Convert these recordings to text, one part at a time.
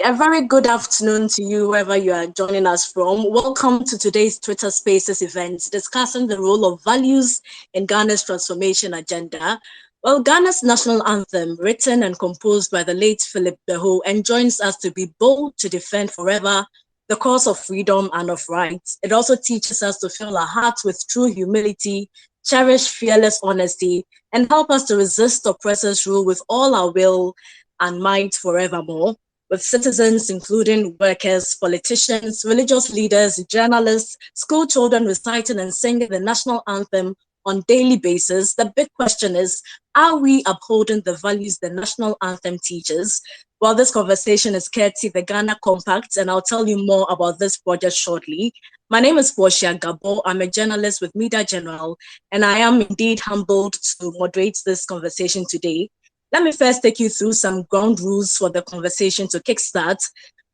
A very good afternoon to you, wherever you are joining us from. Welcome to today's Twitter Spaces event discussing the role of values in Ghana's transformation agenda. Well, Ghana's national anthem, written and composed by the late Philip Beho, enjoins us to be bold to defend forever the cause of freedom and of rights. It also teaches us to fill our hearts with true humility, cherish fearless honesty, and help us to resist oppressors' rule with all our will and might forevermore, with citizens, including workers, politicians, religious leaders, journalists, school children reciting and singing the national anthem on daily basis. The big question is, are we upholding the values the national anthem teaches? Well, this conversation is courtesy the Ghana Compact, and I'll tell you more about this project shortly. My name is Portia Gabo. I'm a journalist with Media General, and I am indeed humbled to moderate this conversation today. Let me first take you through some ground rules for the conversation to kickstart.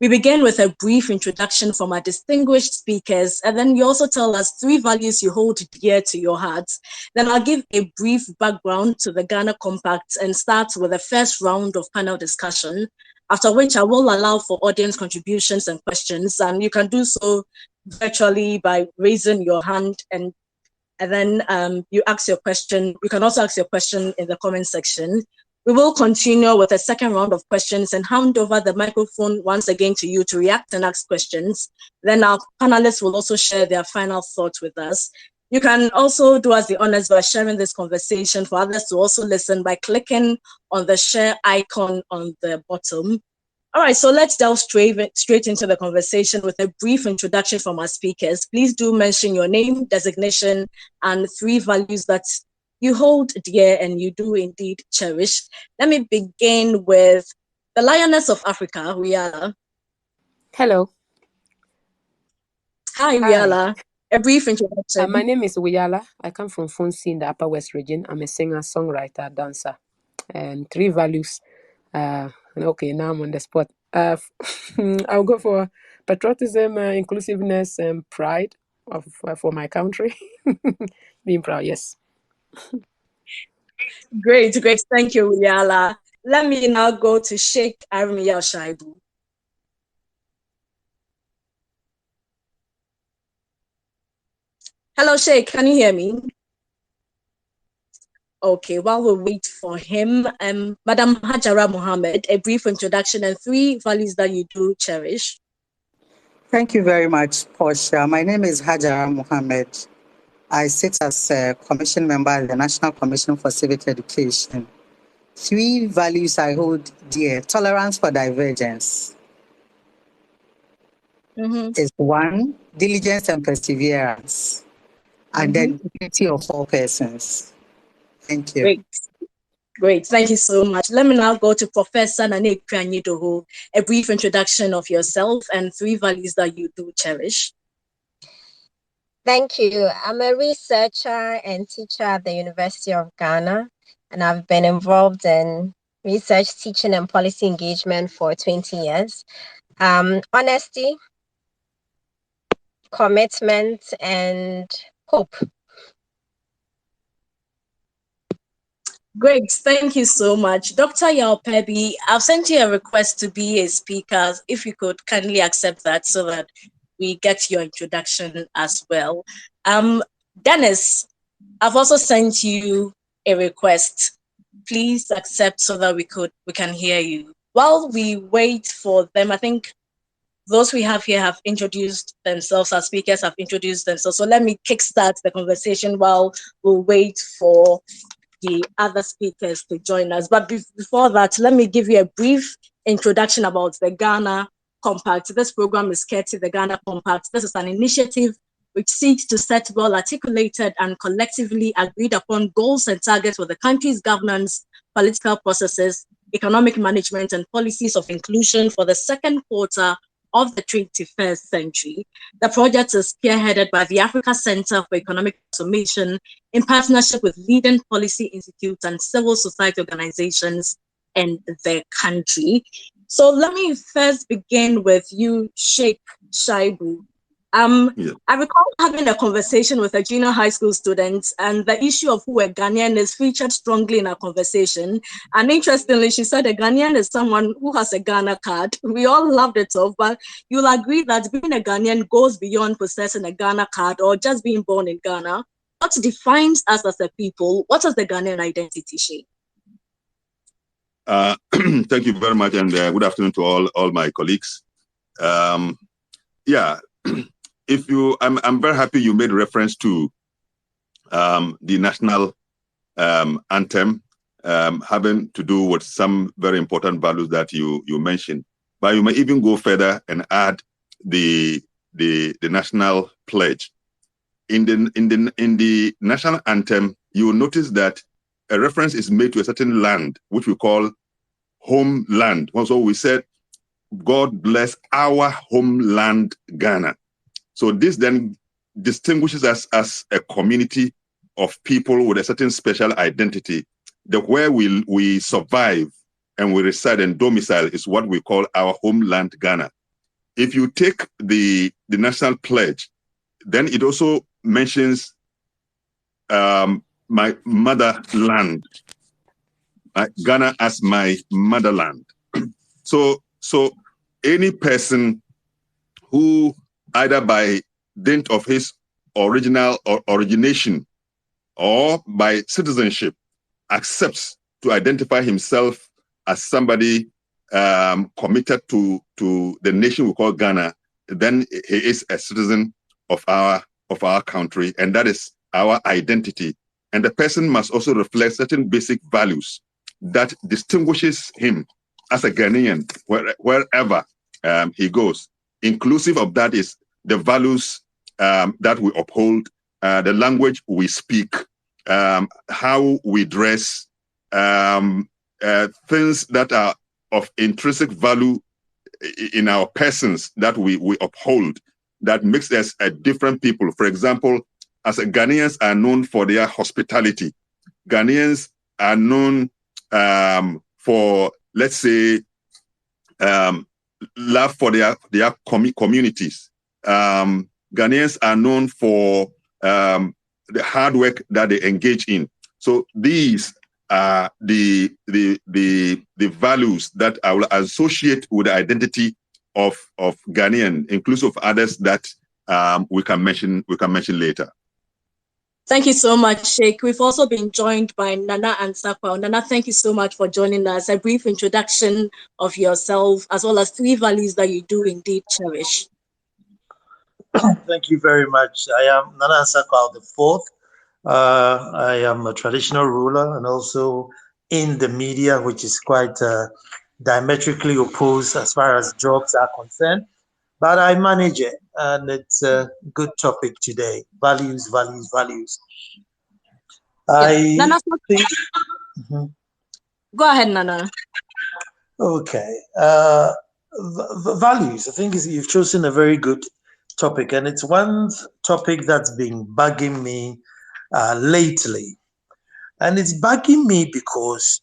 We begin with a brief introduction from our distinguished speakers, and then you also tell us 3 values you hold dear to your heart. Then I'll give a brief background to the Ghana Compact and start with the first round of panel discussion, after which I will allow for audience contributions and questions, and you can do so virtually by raising your hand, and then you ask your question. You can also ask your question in the comment section. We will continue with a second round of questions and hand over the microphone once again to you to react and ask questions. Then our panelists will also share their final thoughts with us. You can also do us the honors by sharing this conversation for others to also listen by clicking on the share icon on the bottom. All right, so let's delve straight into the conversation with a brief introduction from our speakers. Please do mention your name, designation, and 3 values that you hold dear and you do indeed cherish. Let me begin with the Lioness of Africa, Riala. Hello. Hi, Riala. A brief introduction. My name is Riala. I come from Fonsi in the Upper West region. I'm a singer, songwriter, dancer. And 3 values. Okay, now I'm on the spot. I'll go for patriotism, inclusiveness, and pride for my country. Being proud, yes. Great. Thank you, Riala. Let me now go to Sheikh Armiya Shaibu. Hello, Sheikh. Can you hear me? Okay, while we wait for him, Madam Hajara Mohammed, a brief introduction and 3 values that you do cherish. Thank you very much, Portia. My name is Hajara Mohammed. I sit as a commission member at the National Commission for Civic Education. 3 values I hold dear: tolerance for divergence. Is 1, diligence and perseverance, and then dignity of all persons. Thank you. Great. Thank you so much. Let me now go to Professor Nane Kranyidoho, a brief introduction of yourself and 3 values that you do cherish. Thank you. I'm a researcher and teacher at the University of Ghana, and I've been involved in research, teaching, and policy engagement for 20 years. Honesty, commitment, and hope. Great, thank you so much. Dr. Yao Pebi, I've sent you a request to be a speaker. If you could kindly accept that so that we get your introduction as well. Dennis, I've also sent you a request. Please accept so that we can hear you. While we wait for them, I think those we have here have introduced themselves, our speakers have introduced themselves. So let me kickstart the conversation while we'll wait for the other speakers to join us. But before that, let me give you a brief introduction about the Ghana Compact. This program is courtesy the Ghana Compact. This is an initiative which seeks to set well-articulated and collectively agreed upon goals and targets for the country's governance, political processes, economic management, and policies of inclusion for the second quarter of the 21st century. The project is spearheaded by the Africa Center for Economic Transformation in partnership with leading policy institutes and civil society organizations in the country. So let me first begin with you, Sheikh Shaibu. I recall having a conversation with a junior high school student, and the issue of who a Ghanaian is featured strongly in our conversation. And interestingly, she said a Ghanaian is someone who has a Ghana card. We all loved it off, but you'll agree that being a Ghanaian goes beyond possessing a Ghana card or just being born in Ghana. What defines us as a people? What is the Ghanaian identity, Sheikh? Thank you very much, and good afternoon to all my colleagues. I'm very happy you made reference to the national anthem having to do with some very important values that you mentioned. But you may even go further and add the national pledge. In the national anthem, you will notice that a reference is made to a certain land, which we call homeland. Also, we said, God bless our homeland, Ghana. So this then distinguishes us as a community of people with a certain special identity. Where we survive and we reside and domicile is what we call our homeland, Ghana. If you take the national pledge, then it also mentions my motherland, Ghana as my motherland. So any person who either by dint of his original or origination or by citizenship accepts to identify himself as somebody committed to the nation we call Ghana, then he is a citizen of our country, and that is our identity. And the person must also reflect certain basic values that distinguishes him as a Ghanaian wherever he goes. Inclusive of that is the values that we uphold, the language we speak, how we dress, things that are of intrinsic value in our persons that we uphold, that makes us a different people. For example, as Ghanaians are known for their hospitality. Ghanaians are known for, let's say, love for their communities. Ghanaians are known for the hard work that they engage in. So these are the values that I will associate with the identity of Ghanaian, inclusive of others that we can mention later. Thank you so much, Sheikh. We've also been joined by Nana Ansakwa. Nana, thank you so much for joining us. A brief introduction of yourself, as well as 3 values that you do indeed cherish. Thank you very much. I am Nana Ansakwa the Fourth. I am a traditional ruler and also in the media, which is quite diametrically opposed as far as jobs are concerned. But I manage it, and it's a good topic today. Values, values, values. Nana, think... Go ahead, Nana. Okay. Values, I think you've chosen a very good topic, and it's one topic that's been bugging me lately. And it's bugging me because,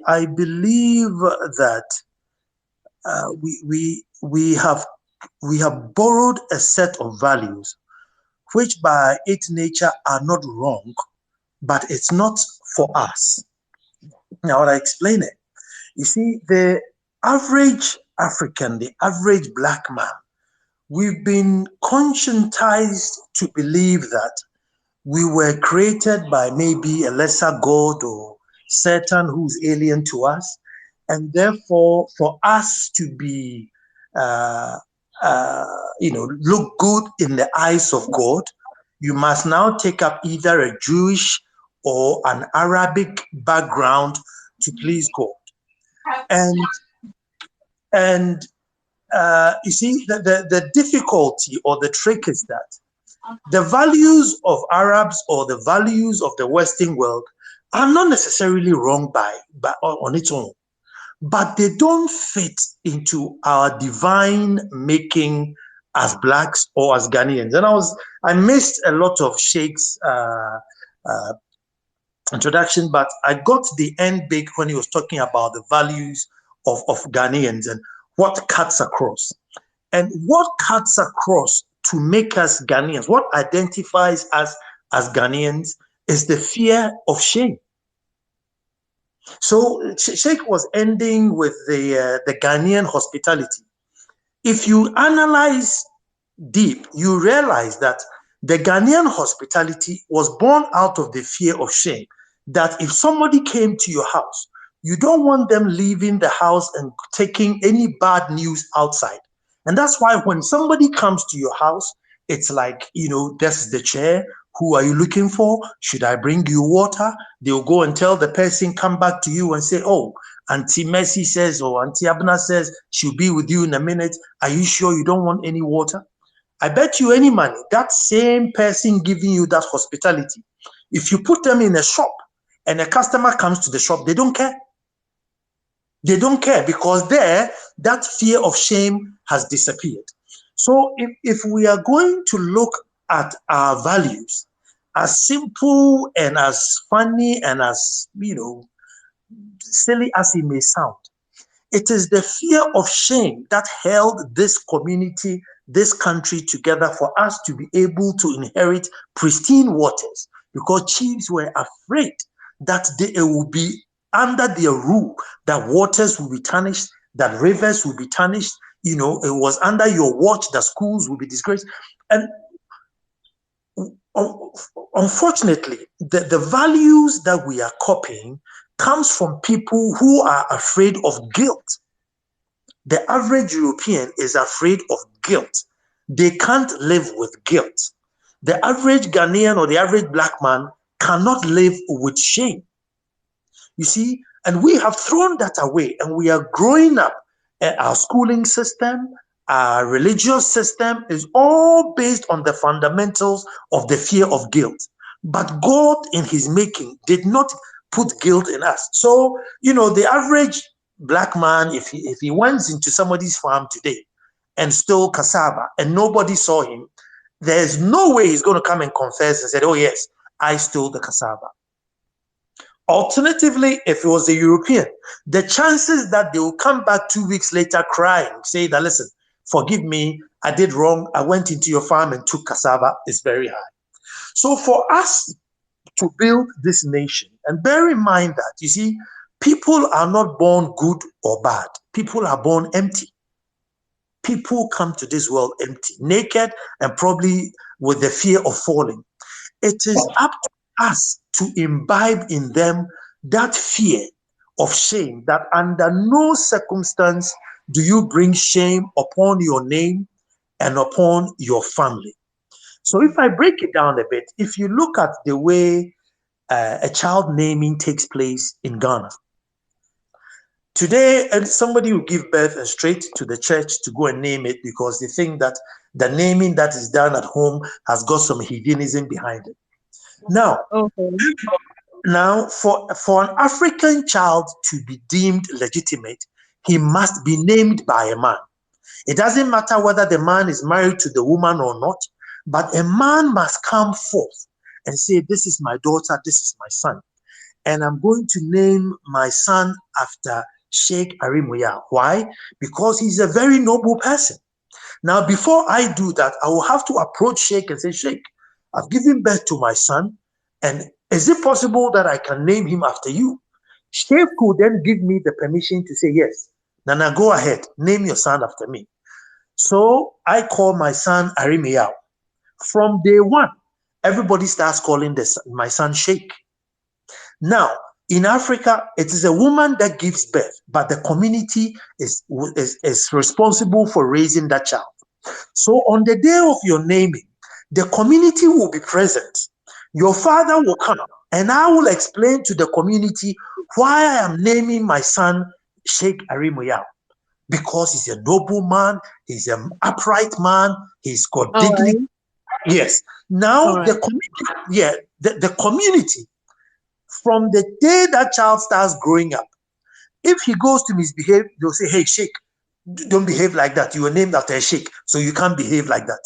I believe that we have borrowed a set of values which by its nature are not wrong, but it's not for us. Now, I'll explain it. You see, the average African, the average black man, we've been conscientized to believe that we were created by maybe a lesser God or Satan who's alien to us. And therefore, for us to be look good in the eyes of God, you must now take up either a Jewish or an Arabic background to please God. And you see, the difficulty or the trick is that the values of Arabs or the values of the Western world are not necessarily wrong on its own, but they don't fit into our divine making as blacks or as Ghanaians. And I missed a lot of Sheikh's introduction, but I got the end big when he was talking about the values of Ghanaians and what cuts across. And what cuts across to make us Ghanaians, what identifies us as Ghanaians, is the fear of shame. So Sheikh was ending with the Ghanaian hospitality. If you analyze deep, you realize that the Ghanaian hospitality was born out of the fear of shame, that if somebody came to your house, you don't want them leaving the house and taking any bad news outside. And that's why when somebody comes to your house, it's like, this is the chair. Who are you looking for? Should I bring you water? They'll go and tell the person, come back to you and say, oh, Auntie Mercy says, or Auntie Abna says, she'll be with you in a minute. Are you sure you don't want any water? I bet you any money, that same person giving you that hospitality, if you put them in a shop and a customer comes to the shop, they don't care. They don't care because there, that fear of shame has disappeared. So if we are going to look at our values, as simple and as funny and as, silly as it may sound, it is the fear of shame that held this community, this country together for us to be able to inherit pristine waters, because chiefs were afraid that it will be under their rule that waters will be tarnished, that rivers will be tarnished. It was under your watch that schools will be disgraced. And unfortunately, the values that we are copying comes from people who are afraid of guilt. The average European is afraid of guilt. They can't live with guilt. The average Ghanaian or the average black man cannot live with shame. You see, and we have thrown that away, and we are growing up. Our schooling system, our religious system is all based on the fundamentals of the fear of guilt. But God, in his making, did not put guilt in us. So, the average black man, if he went into somebody's farm today and stole cassava and nobody saw him, there's no way he's going to come and confess and say, oh yes, I stole the cassava. Alternatively, if it was a European, the chances that they will come back 2 weeks later crying, say that, listen, forgive me, I did wrong, I went into your farm and took cassava, is very high. So for us to build this nation, and bear in mind that, you see, people are not born good or bad. People are born empty. People come to this world empty, naked, and probably with the fear of falling. It is up to us to imbibe in them that fear of shame, that under no circumstance do you bring shame upon your name and upon your family. So if I break it down a bit, if you look at the way a child naming takes place in Ghana, today, and somebody will give birth and straight to the church to go and name it because they think that the naming that is done at home has got some hedonism behind it. Now, for an African child to be deemed legitimate, he must be named by a man. It doesn't matter whether the man is married to the woman or not, but a man must come forth and say, this is my daughter, this is my son. And I'm going to name my son after Sheikh Arimuya. Why? Because he's a very noble person. Now, before I do that, I will have to approach Sheikh and say, Sheikh, I've given birth to my son, and is it possible that I can name him after you? Sheikh could then give me the permission to say, yes, Nana, go ahead, name your son after me. So I call my son Arimuya. From day one, everybody starts calling my son Sheikh. Now, in Africa, it is a woman that gives birth, but the community is responsible for raising that child. So on the day of your naming, the community will be present. Your father will come, and I will explain to the community why I am naming my son Sheikh Arimuya. Because he's a noble man, he's an upright man, he's got dignity. Right. Yes. Now, right. the community, from the day that child starts growing up, if he goes to misbehave, they'll say, hey, Sheikh, don't behave like that. You were named after a Sheikh, so you can't behave like that.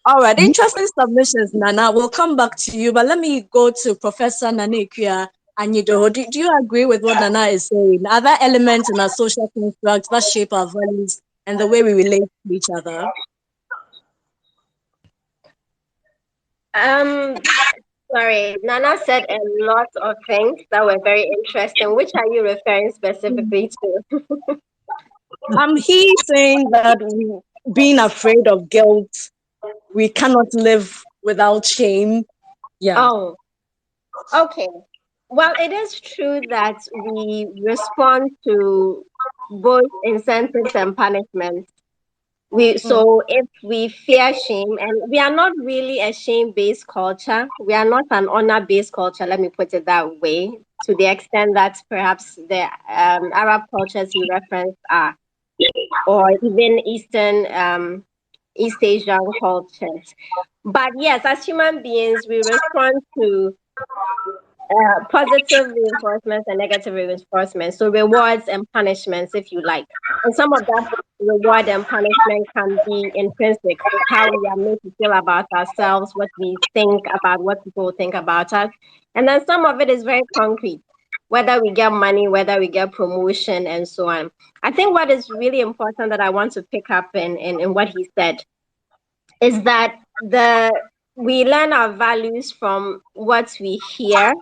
All right, interesting submissions, Nana. We'll come back to you, but let me go to Professor Nana Anyido. Do you agree with what Nana is saying? Are there elements in our social constructs that shape our values and the way we relate to each other? Sorry, Nana said a lot of things that were very interesting. Which are you referring specifically to? He's saying that being afraid of guilt, we cannot live without shame. Yeah. Oh, okay. Well, it is true that we respond to both incentives and punishments. So if we fear shame, and we are not really a shame-based culture, we are not an honor-based culture, let me put it that way, to the extent that perhaps the Arab cultures you referenced are, or even East Asian cultures. But yes, as human beings, we respond to positive reinforcements and negative reinforcements. So rewards and punishments, if you like. And some of that reward and punishment can be intrinsic, how we are made to feel about ourselves, what we think about what people think about us. And then some of it is very concrete, whether we get money, whether we get promotion, and so on. I think what is really important that I want to pick up in what he said is that we learn our values from what we hear,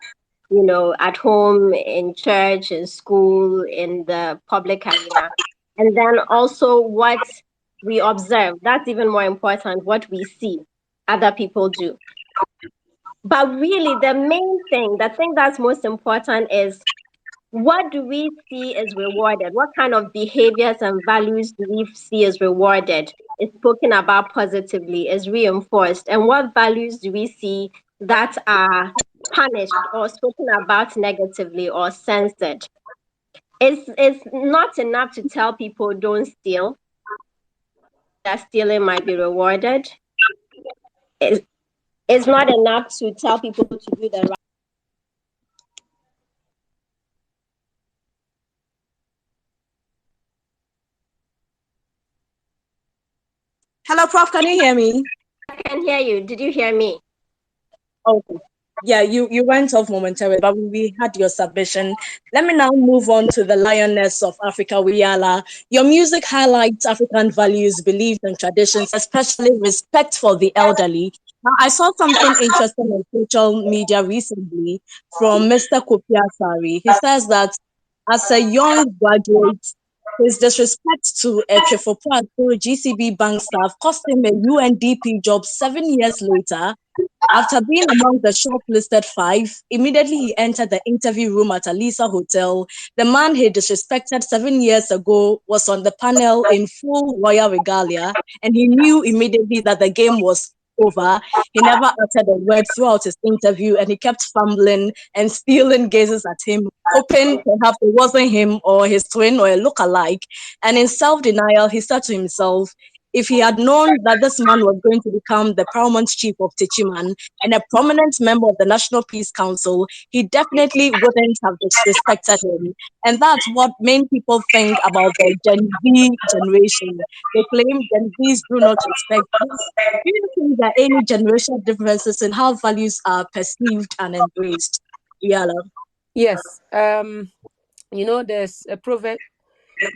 at home, in church, in school, in the public arena. And then also what we observe. That's even more important, what we see other people do. But really, the main thing, the thing that's most important is, what do we see as rewarded? What kind of behaviors and values do we see as rewarded? Is spoken about positively, is reinforced. And what values do we see that are punished or spoken about negatively or censored? It's not enough to tell people don't steal. That stealing might be rewarded. It's not enough to tell people to do the right. Hello, Prof. Can you hear me? I can hear you. Did you hear me? Okay. Yeah, you went off momentarily, but we had your submission. Let me now move on to the Lioness of Africa, Wiala. Your music highlights African values, beliefs, and traditions, especially respect for the elderly. Now, I saw something interesting on social media recently from Mr. Kofi Asari. He says that as a young graduate, his disrespect to Echefopua, GCB bank staff, cost him a UNDP job 7 years later. After being among the shortlisted 5, immediately he entered the interview room at Alisa Hotel. The man he disrespected 7 years ago was on the panel in full royal regalia, and he knew immediately that the game was over. He never uttered a word throughout his interview, and he kept fumbling and stealing gazes at him, hoping perhaps it wasn't him or his twin or a look-alike. And in self-denial, he said to himself, if he had known that this man was going to become the paramount chief of Techiman and a prominent member of the National Peace Council, he definitely wouldn't have disrespected him. And that's what many people think about the Gen Z generation. They claim Gen Zs do not respect this. Do you think there are any generational differences in how values are perceived and embraced? Yala. Yes. There's a proverb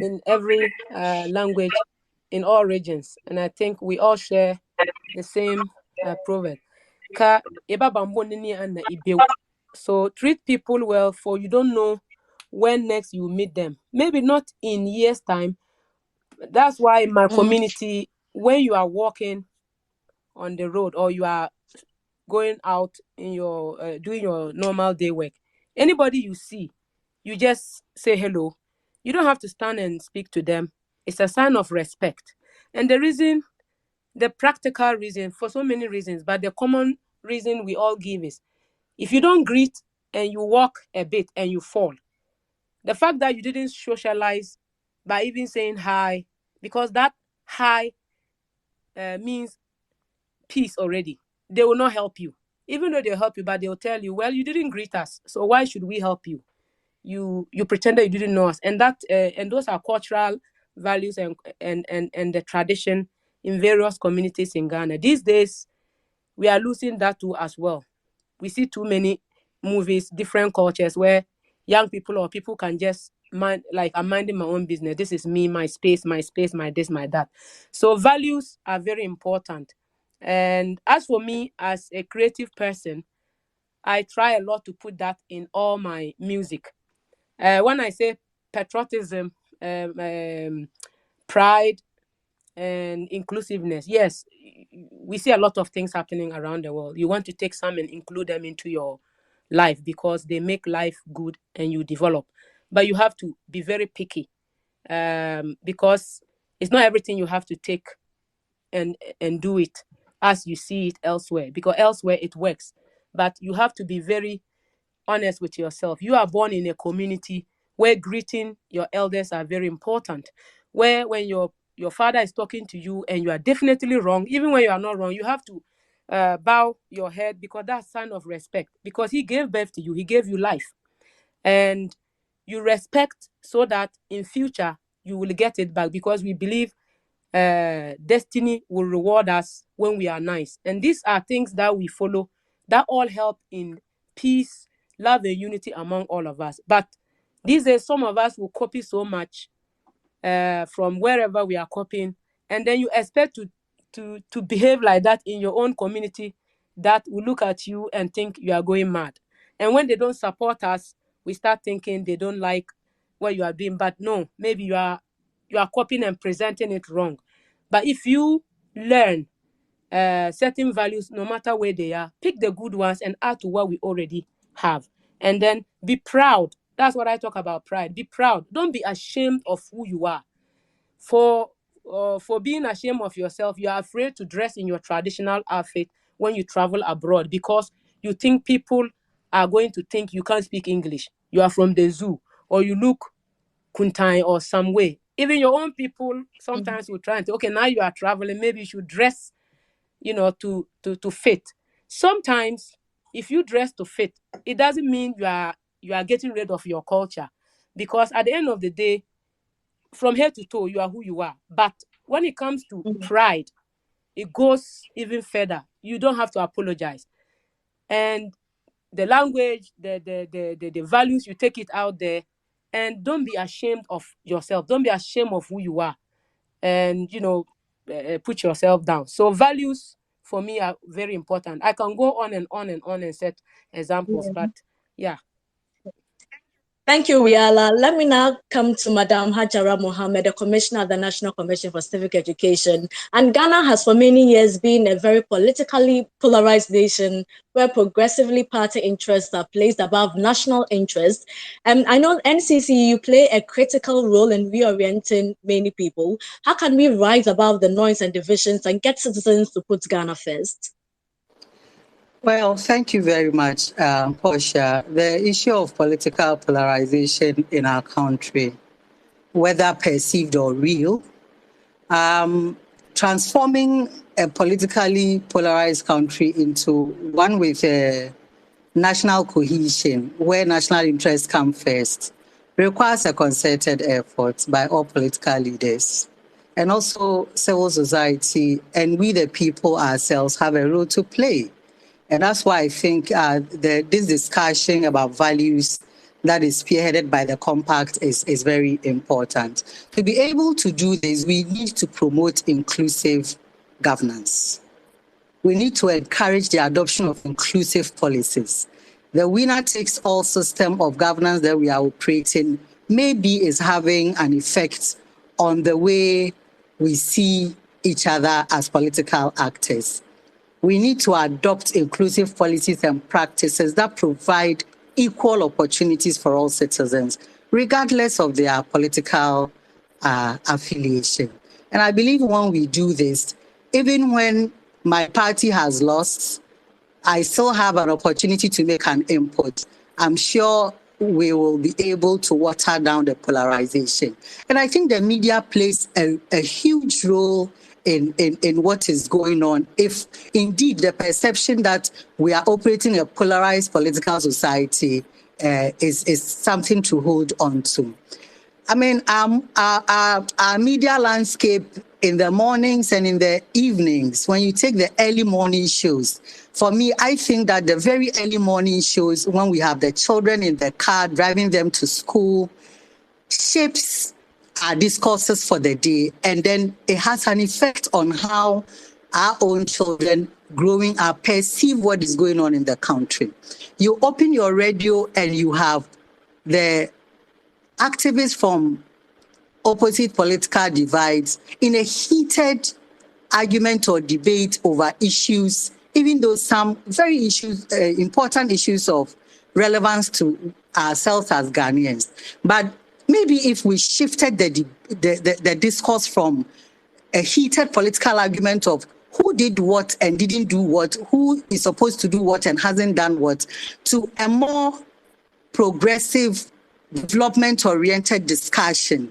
in every language, in all regions, and I think we all share the same proverb. So treat people well, for you don't know when next you meet them. Maybe not in years' time. That's why in my community, when you are walking on the road or you are going out in your doing your normal day work, anybody you see, you just say hello. You don't have to stand and speak to them. It's a sign of respect. And the practical reason, for so many reasons, but the common reason we all give is, if you don't greet and you walk a bit and you fall, the fact that you didn't socialize by even saying hi, because that hi means peace already, they will not help you. Even though they'll help you, but they'll tell you, well, you didn't greet us, so why should we help you? You pretended you didn't know us. And that and those are cultural values and the tradition in various communities in Ghana. These days, we are losing that too as well. We see too many movies, different cultures, where young people or people can just mind, like, I'm minding my own business. This is me, my space, my this, my that. So values are very important. And as for me, as a creative person, I try a lot to put that in all my music. When I say patriotism, pride, and inclusiveness, yes, we see a lot of things happening around the world. You want to take some and include them into your life because they make life good and you develop. But you have to be very picky, because it's not everything you have to take and do it as you see it elsewhere, because elsewhere it works. But you have to be very honest with yourself. You are born in a community where greeting your elders are very important, where when your father is talking to you and you are definitely wrong, even when you are not wrong, you have to bow your head, because that's a sign of respect, because he gave birth to you, he gave you life, and you respect so that in future you will get it back, because we believe destiny will reward us when we are nice. And these are things that we follow that all help in peace, love, and unity among all of us. But these days, some of us will copy so much from wherever we are copying, and then you expect to behave like that in your own community, that will look at you and think you are going mad. And when they don't support us, we start thinking they don't like what you are doing. But no, maybe you are copying and presenting it wrong. But if you learn certain values, no matter where they are, pick the good ones and add to what we already have. And then be proud. That's what I talk about, pride. Be proud. Don't be ashamed of who you are. For being ashamed of yourself, you are afraid to dress in your traditional outfit when you travel abroad, because you think people are going to think you can't speak English. You are from the zoo, or you look Kuntai or some way. Even your own people sometimes will try and say, okay, now you are traveling, maybe you should dress, to fit. Sometimes if you dress to fit, it doesn't mean you are getting rid of your culture, because at the end of the day, from head to toe, you are who you are. But when it comes to pride, it goes even further. You don't have to apologize. And the language, the values, you take it out there, and don't be ashamed of yourself. Don't be ashamed of who you are, and put yourself down. So values for me are very important. I can go on and on and on and set examples, but yeah. Thank you, Wiala. Let me now come to Madam Hajara Mohammed, the Commissioner of the National Commission for Civic Education. And Ghana has for many years been a very politically polarized nation where progressively party interests are placed above national interests. And I know NCC, you play a critical role in reorienting many people. How can we rise above the noise and divisions and get citizens to put Ghana first? Well, thank you very much, Portia. The issue of political polarization in our country, whether perceived or real, transforming a politically polarized country into one with a national cohesion, where national interests come first, requires a concerted effort by all political leaders. And also civil society, and we the people ourselves have a role to play. And that's why I think this discussion about values that is spearheaded by the Compact is very important. To be able to do this, we need to promote inclusive governance. We need to encourage the adoption of inclusive policies. The winner-takes-all system of governance that we are operating maybe is having an effect on the way we see each other as political actors. We need to adopt inclusive policies and practices that provide equal opportunities for all citizens, regardless of their political affiliation. And I believe when we do this, even when my party has lost, I still have an opportunity to make an input. I'm sure we will be able to water down the polarization. And I think the media plays a huge role in what is going on, if indeed the perception that we are operating a polarized political society is something to hold on to. I mean, our media landscape in the mornings and in the evenings, when you take the early morning shows, for me, I think that the very early morning shows, when we have the children in the car, driving them to school, shapes our discourses for the day. And then it has an effect on how our own children growing up perceive what is going on in the country. You open your radio and you have the activists from opposite political divides in a heated argument or debate over issues, even though some very important issues of relevance to ourselves as Ghanaians. But maybe if we shifted the discourse from a heated political argument of who did what and didn't do what, who is supposed to do what and hasn't done what, to a more progressive, development-oriented discussions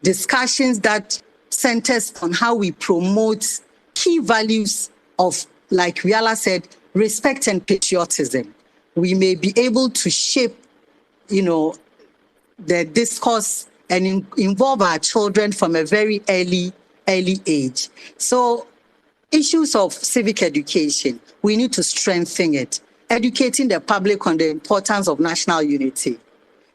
that centers on how we promote key values of, like Riala said, respect and patriotism. We may be able to shape, the discourse and involve our children from a very early age. So issues of civic education, we need to strengthen it, educating the public on the importance of national unity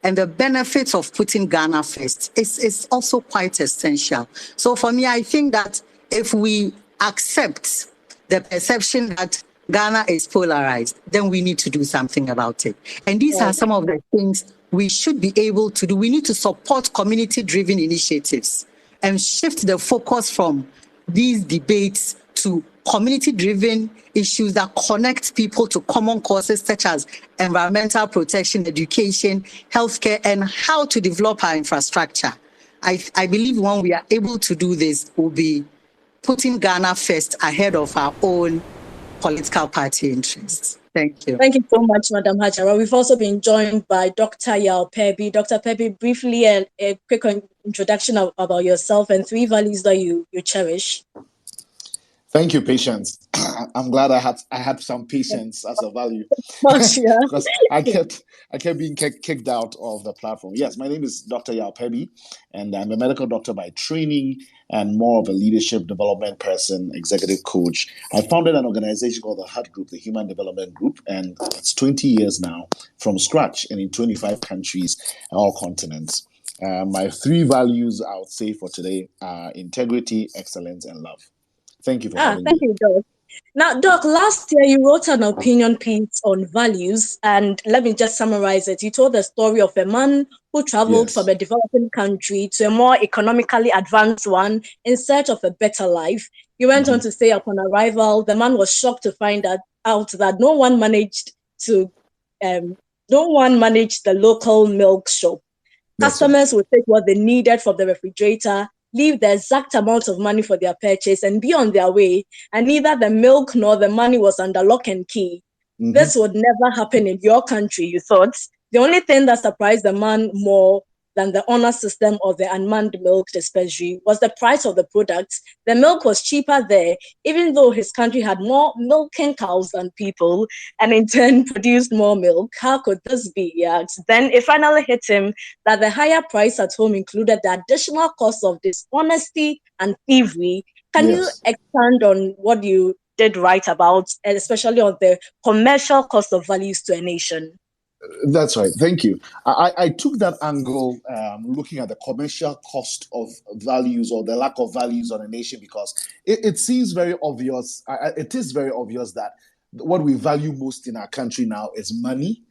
and the benefits of putting Ghana first is also quite essential. So for me, I think that if we accept the perception that Ghana is polarized, then we need to do something about it. And these are some of the things we should be able to do. We need to support community-driven initiatives and shift the focus from these debates to community-driven issues that connect people to common causes such as environmental protection, education, healthcare, and how to develop our infrastructure. I believe when we are able to do this, we'll be putting Ghana first ahead of our own political party interests. Thank you. Thank you so much, Madam Hajara. We've also been joined by Dr. Yaw Pebby. Dr. Pebby, briefly a quick introduction about yourself and 3 values that you cherish. Thank you, Patience. I'm glad I had some patience as a value because I kept being kicked out of the platform. Yes, my name is Dr. Yaw Pebby, and I'm a medical doctor by training and more of a leadership development person, executive coach. I founded an organization called the HUD Group, the Human Development Group, and it's 20 years now from scratch and in 25 countries, all continents. My 3 values I would say for today are integrity, excellence, and love. Thank you for having me. Thank you, Doc. Now, Doc, last year you wrote an opinion piece on values, and let me just summarize it. You told the story of a man who traveled from a developing country to a more economically advanced one in search of a better life. You went on to say, upon arrival, the man was shocked to find out that no one managed the local milk shop. Customers would take what they needed from the refrigerator, leave the exact amount of money for their purchase, and be on their way, and neither the milk nor the money was under lock and key. This would never happen in your country, you thought. The only thing that surprised the man more than the honor system of the unmanned milk dispensary was the price of the products. The milk was cheaper there, even though his country had more milking cows than people, and in turn produced more milk. How could this be? He asked. Then it finally hit him that the higher price at home included the additional cost of dishonesty and thievery. Can you expand on what you did write about, and especially on the commercial cost of values to a nation? That's right. Thank you. I took that angle looking at the commercial cost of values or the lack of values on a nation because it seems very obvious. It is very obvious that what we value most in our country now is money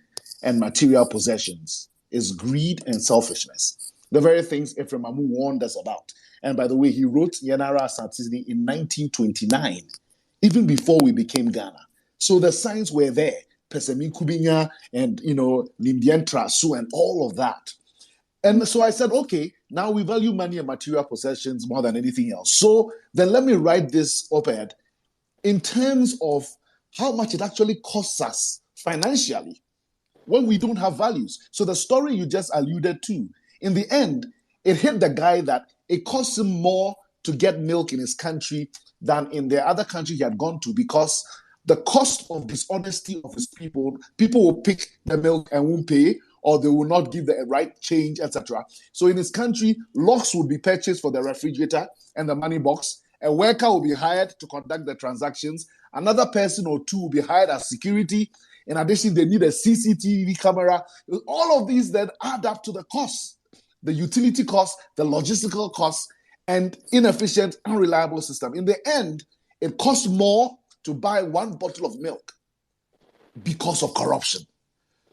and material possessions, is greed and selfishness. The very things Ephraim Amu warned us about. And by the way, he wrote Yenara Asantini in 1929, even before we became Ghana. So the signs were there. Pesemi Kubinya and, Nimdien Trasu and all of that. And so I said, okay, now we value money and material possessions more than anything else. So then let me write this op-ed in terms of how much it actually costs us financially when we don't have values. So the story you just alluded to, in the end, it hit the guy that it costs him more to get milk in his country than in the other country he had gone to because the cost of dishonesty of his people will pick the milk and won't pay, or they will not give the right change, etc. So in his country, locks would be purchased for the refrigerator and the money box. A worker will be hired to conduct the transactions. Another person or two will be hired as security. In addition, they need a CCTV camera. All of these then add up to the cost, the utility cost, the logistical cost, and inefficient, unreliable system. In the end, It costs more to buy one bottle of milk because of corruption.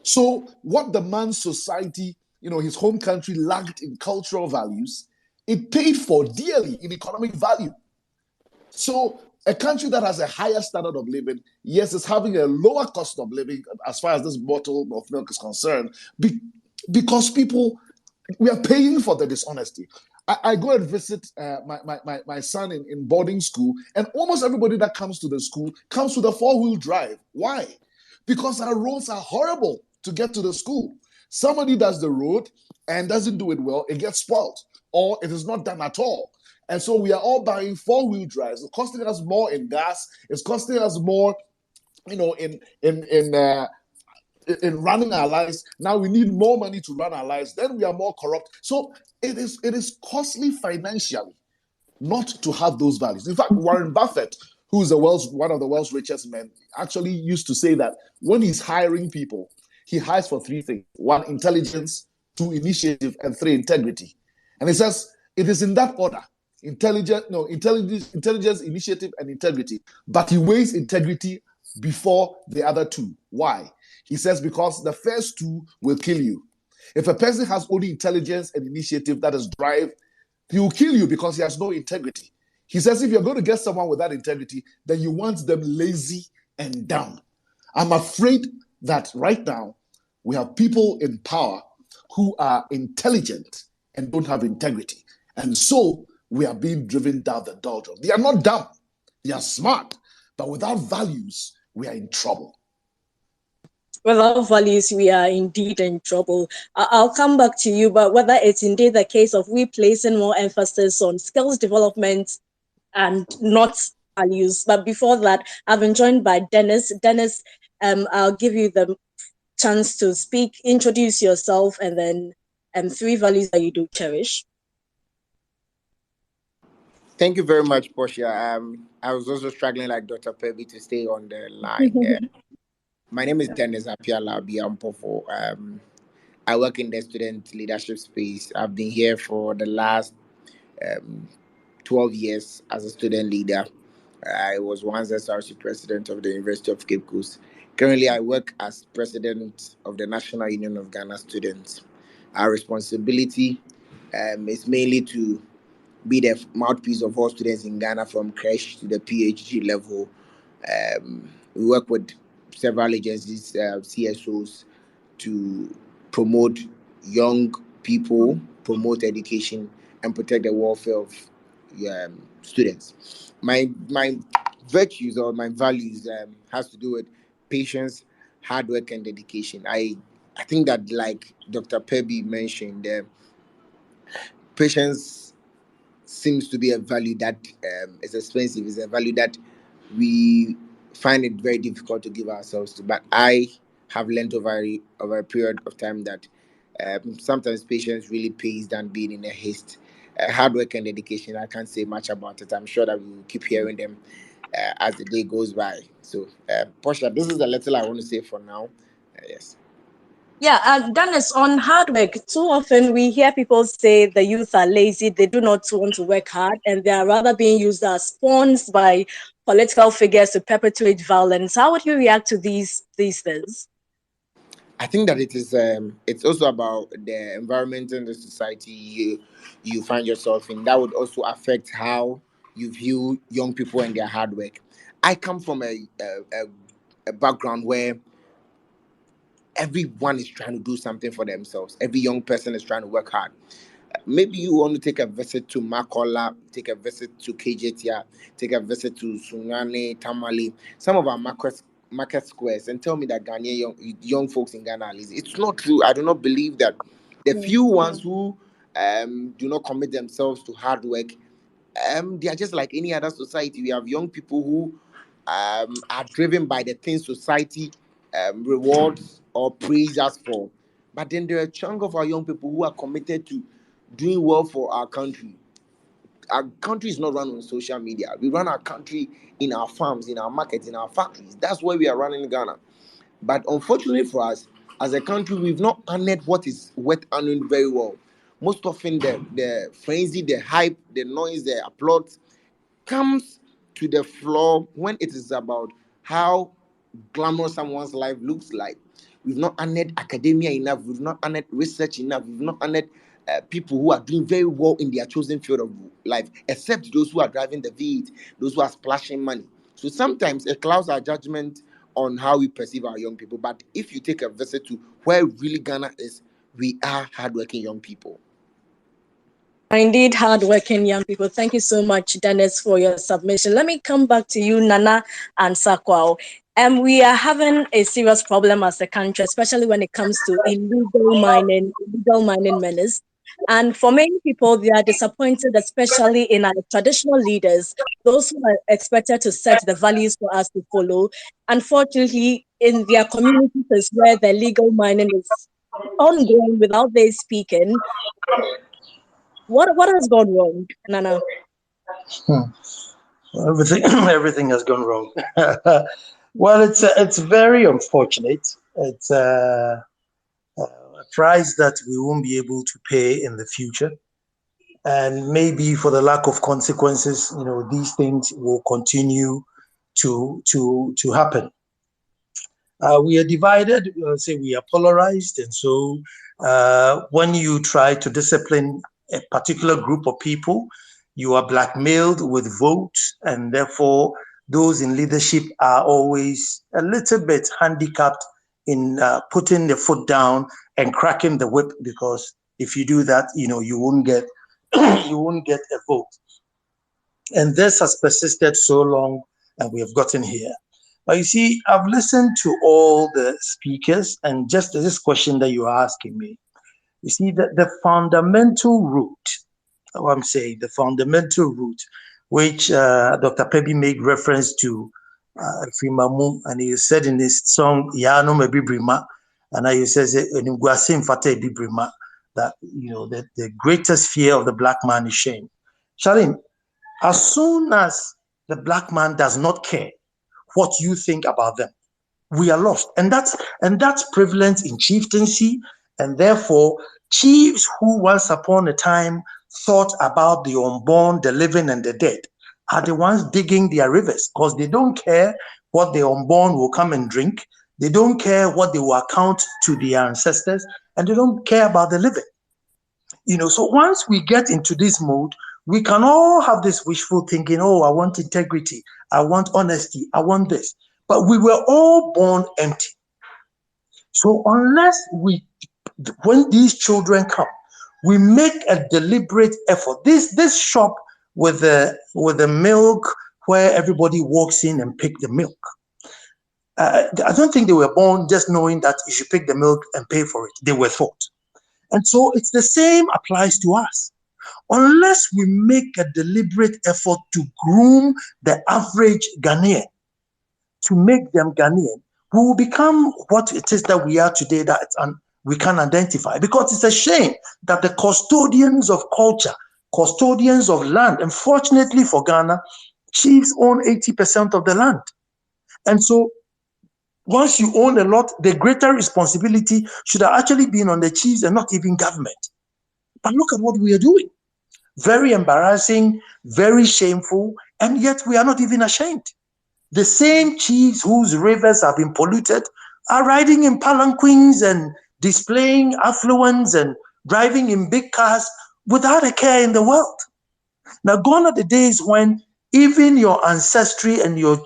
So what the man's society, his home country lacked in cultural values, it paid for dearly in economic value. So a country that has a higher standard of living, yes, it's having a lower cost of living as far as this bottle of milk is concerned, because we are paying for the dishonesty. I go and visit my son in boarding school, and almost everybody that comes to the school comes with a four-wheel drive. Why? Because our roads are horrible to get to the school. Somebody does the road and doesn't do it well, it gets spoiled, or it is not done at all. And so we are all buying four-wheel drives. It's costing us more in gas. It's costing us more, in running our lives. Now we need more money to run our lives. Then we are more corrupt. So it is costly financially not to have those values. In fact, Warren Buffett, who is one of the world's richest men, actually used to say that when he's hiring people, he hires for three things: one, intelligence; two, initiative; and three, integrity. And he says it is in that order: intelligence, initiative, and integrity. But he weighs integrity before the other two. Why? He says because the first two will kill you. If a person has only intelligence and initiative, that is drive, he will kill you because he has no integrity. He says if you're going to get someone with that integrity, then you want them lazy and dumb. I'm afraid that right now we have people in power who are intelligent and don't have integrity. And so we are being driven down the doldrums. They are not dumb, they are smart, but without values, we are in trouble. Without values, we are indeed in trouble. I'll come back to you, but whether it's indeed the case of we placing more emphasis on skills development and not values. But before that, I've been joined by Dennis. Dennis, I'll give you the chance to speak, introduce yourself, and then three values that you do cherish. Thank you very much, Portia. I was also struggling like Dr. Pebby to stay on the line. My name is Dennis Apiala Biampofo. I work in the student leadership space. I've been here for the last 12 years as a student leader. I was once SRC president of the University of Cape Coast. Currently, I work as president of the National Union of Ghana Students. Our responsibility is mainly to be the mouthpiece of all students in Ghana from creche to the PhD level. We work with several agencies, CSOs, to promote young people, promote education, and protect the welfare of students. My virtues or my values has to do with patience, hard work, and dedication. I think that, like Dr. Pebby mentioned, patience seems to be a value that is expensive. It's a value that we find it very difficult to give ourselves to. But I have learned over a period of time that sometimes patience really pays than being in a haste. Hard work and dedication, I can't say much about it. I'm sure that we will keep hearing them as the day goes by. So, Portia, this is the little I want to say for now. Yes. Yeah, Dennis, on hard work, too often we hear people say the youth are lazy, they do not want to work hard, and they are rather being used as pawns by political figures to perpetuate violence. How would you react to these things? I think that it is. It's also about the environment and the society you find yourself in. That would also affect how you view young people and their hard work. I come from a background where everyone is trying to do something for themselves. Every young person is trying to work hard. Maybe you want to take a visit to Makola, take a visit to KJTia, take a visit to Sunane, Tamale, some of our market squares, and tell me that Ghanaian young folks in Ghana are lazy. It's not true. I do not believe that. The few ones who do not commit themselves to hard work, they are just like any other society. We have young people who are driven by the things society rewards or praise us for. But then there are a chunk of our young people who are committed to doing well for our country. Our country is not run on social media. We run our country in our farms, in our markets, in our factories. That's where we are running Ghana. But unfortunately for us, as a country, we've not honored what is worth honoring very well. Most often, the frenzy, the hype, the noise, the applause comes to the floor when it is about how glamorous someone's life looks like. We've not honored academia enough. We've not honored research enough. We've not honored people who are doing very well in their chosen field of life, except those who are driving the V8, those who are splashing money. So sometimes it clouds our judgment on how we perceive our young people. But if you take a visit to where really Ghana is, we are hardworking young people. Indeed, hardworking young people. Thank you so much, Dennis, for your submission. Let me come back to you, Nana and Sakwao. We are having a serious problem as a country, especially when it comes to illegal mining menace. And for many people, they are disappointed, especially in our traditional leaders, those who are expected to set the values for us to follow. Unfortunately, in their communities is where the illegal mining is ongoing without they speaking. What has gone wrong, Nana? Everything has gone wrong. Well, it's very unfortunate. It's a price that we won't be able to pay in the future, and maybe for the lack of consequences, these things will continue to happen. We are divided. Say we are polarized, and so when you try to discipline a particular group of people, you are blackmailed with votes, and therefore those in leadership are always a little bit handicapped in putting the foot down and cracking the whip, because if you do that, you won't get a vote. And this has persisted so long, and we have gotten here. But you see, I've listened to all the speakers, and just this question that you're asking me, you see, the fundamental root, the fundamental root, which Dr. Pebi made reference to Frimamu, and he said in his song, Yano Mebibrima, and he says, that the greatest fear of the black man is shame. Shalim, as soon as the black man does not care what you think about them, we are lost. And that's prevalent in chieftaincy, and therefore chiefs who once upon a time thought about the unborn, the living, and the dead are the ones digging their rivers, because they don't care what the unborn will come and drink. They don't care what they will account to their ancestors, and they don't care about the living. So once we get into this mode, we can all have this wishful thinking, oh, I want integrity, I want honesty, I want this. But we were all born empty. So unless when these children come, we make a deliberate effort. This shop with the milk where everybody walks in and pick the milk. I don't think they were born just knowing that you should pick the milk and pay for it. They were taught. And so it's the same applies to us. Unless we make a deliberate effort to groom the average Ghanaian, to make them Ghanaian, we will become what it is that we are today, that we can identify. Because it's a shame that the custodians of culture, custodians of land, unfortunately for Ghana, chiefs own 80% of the land. And so once you own a lot, the greater responsibility should have actually been on the chiefs and not even government. But look at what we are doing. Very embarrassing, very shameful, and yet we are not even ashamed. The same chiefs whose rivers have been polluted are riding in palanquins and displaying affluence and driving in big cars without a care in the world. Now, gone are the days when even your ancestry and your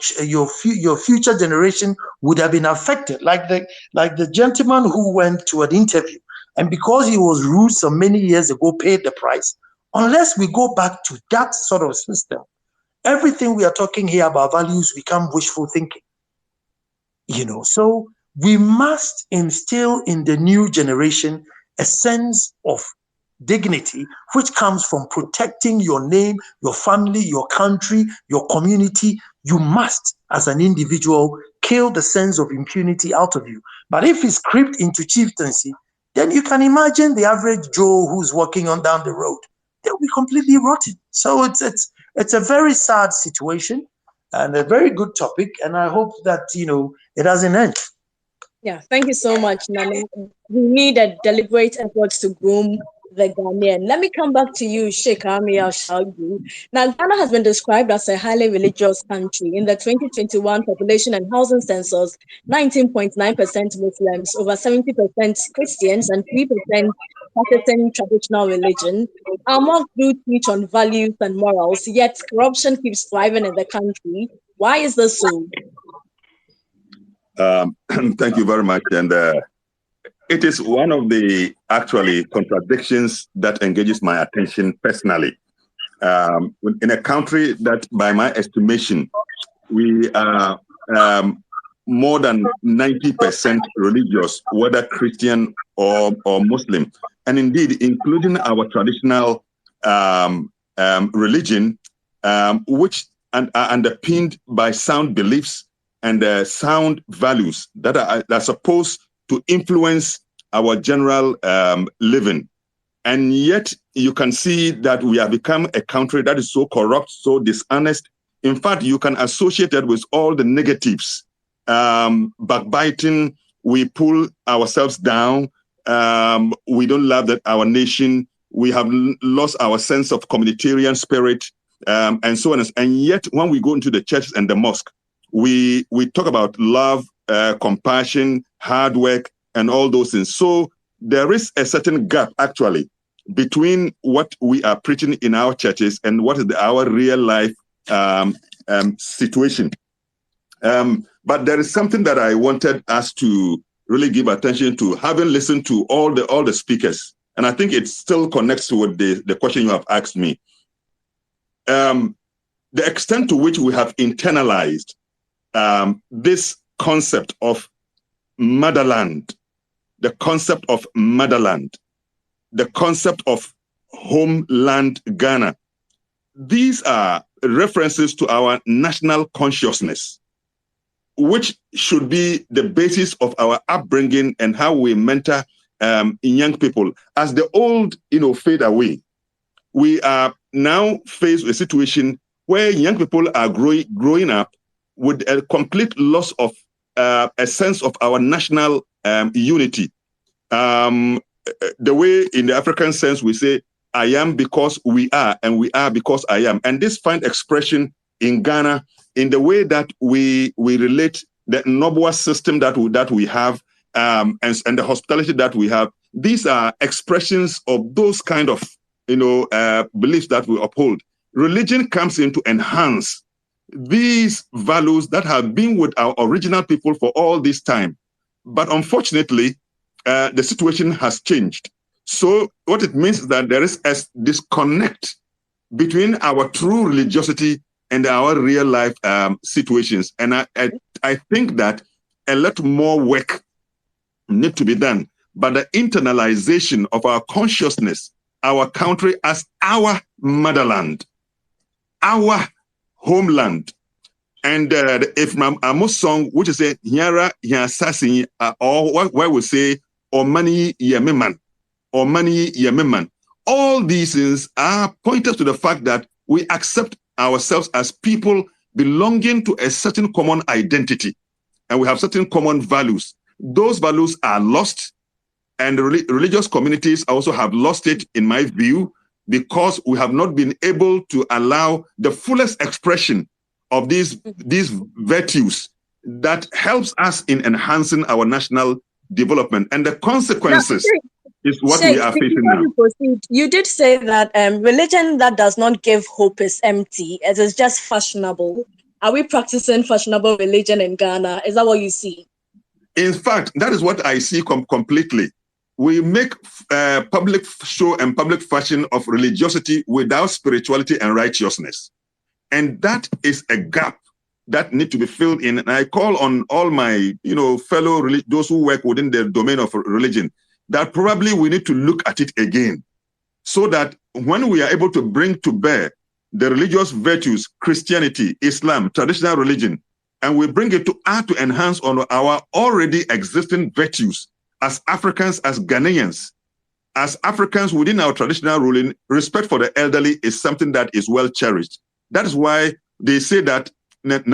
future generation would have been affected, like the gentleman who went to an interview, and because he was rude some many years ago, paid the price. Unless we go back to that sort of system, everything we are talking here about values become wishful thinking. So we must instill in the new generation a sense of dignity, which comes from protecting your name, your family, your country, your community. You must, as an individual, kill the sense of impunity out of you. But if it's crept into chieftaincy, then you can imagine the average Joe who's walking on down the road. They'll be completely rotten. So it's a very sad situation and a very good topic, and I hope that it doesn't end. Yeah, thank you so much, Nana. We need a deliberate effort to groom the Ghanaian. Let me come back to you, Sheikh Ami Al-Shagbu. Now, Ghana has been described as a highly religious country. In the 2021 population and housing census, 19.9% Muslims, over 70% Christians, and 3% practicing traditional religion. Our mosques do teach on values and morals, yet corruption keeps thriving in the country. Why is this so? Thank you very much. And it is one of the actually contradictions that engages my attention personally. In a country that, by my estimation, we are more than 90% religious, whether Christian or Muslim, and indeed, including our traditional religion, which are underpinned by sound beliefs and sound values that are supposed to influence our general living. And yet you can see that we have become a country that is so corrupt, so dishonest. In fact, you can associate it with all the negatives. Backbiting, we pull ourselves down. We don't love our nation. We have lost our sense of communitarian spirit, and so on. And yet when we go into the churches and the mosque, we talk about love, compassion, hard work, and all those things. So there is a certain gap actually between what we are preaching in our churches and what is our real life situation. But there is something that I wanted us to really give attention to, having listened to all the speakers, and I think it still connects with the question you have asked me. The extent to which we have internalized this concept of motherland, the concept of homeland Ghana. These are references to our national consciousness, which should be the basis of our upbringing and how we mentor young people. As the old, fade away, we are now faced with a situation where young people are growing up with a complete loss of a sense of our national unity. The way in the African sense we say, I am because we are, and we are because I am. And this finds expression in Ghana in the way that we relate the noble system that we have, and the hospitality that we have. These are expressions of those kind of beliefs that we uphold. Religion comes in to enhance these values that have been with our original people for all this time. But unfortunately, the situation has changed. So what it means is that there is a disconnect between our true religiosity and our real life situations. And I think that a lot more work needs to be done. But the internalization of our consciousness, our country as our motherland, our homeland. And if Amos song, which is a Hiara Hiasasi, or where we say, or money yememan, or money yememan. All these things are pointers to the fact that we accept ourselves as people belonging to a certain common identity, and we have certain common values. Those values are lost, and the religious communities also have lost it, in my view, because we have not been able to allow the fullest expression of these virtues that helps us in enhancing our national development. And the consequences is what we are facing now. You did say that religion that does not give hope is empty. It is just fashionable. Are we practicing fashionable religion in Ghana? Is that what you see? In fact, that is what I see completely. We make public show and public fashion of religiosity without spirituality and righteousness. And that is a gap that need to be filled in. And I call on all my, fellow those who work within the domain of religion, that probably we need to look at it again, so that when we are able to bring to bear the religious virtues, Christianity, Islam, traditional religion, and we bring it to add to enhance on our already existing virtues as Africans, as Ghanaians, as Africans within our traditional ruling, respect for the elderly is something that is well cherished. That is why they say that it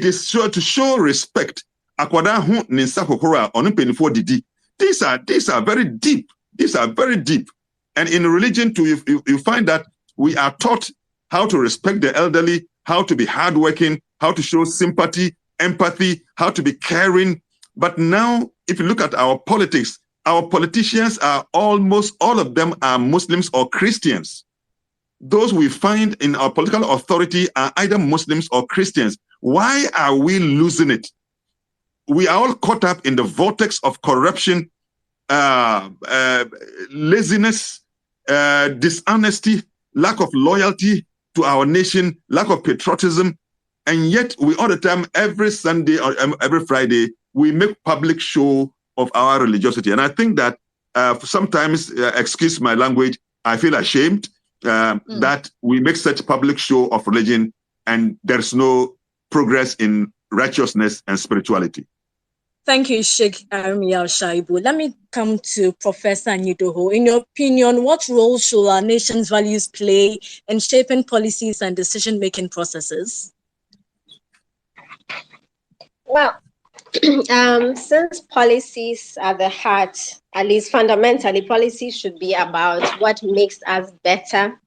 is sure to show respect. Akwada hu ninsa kokora onu penifo didi These are very deep. These are very deep. And in religion too, you find that we are taught how to respect the elderly, how to be hardworking, how to show sympathy, empathy, how to be caring. But now, if you look at our politics, our politicians are almost all of them are Muslims or Christians. Those we find in our political authority are either Muslims or Christians. Why are we losing it? We are all caught up in the vortex of corruption, laziness, dishonesty, lack of loyalty to our nation, lack of patriotism. And yet we all the time, every Sunday or every Friday, we make public show of our religiosity. And I think that sometimes, excuse my language, I feel ashamed that we make such public show of religion and there's no progress in righteousness and spirituality. Thank you, Sheikh Armiel Shaibu. Let me come to Professor Anyi-Doho. In your opinion, what role should our nation's values play in shaping policies and decision-making processes? Well, since policies are the heart, at least fundamentally, policies should be about what makes us better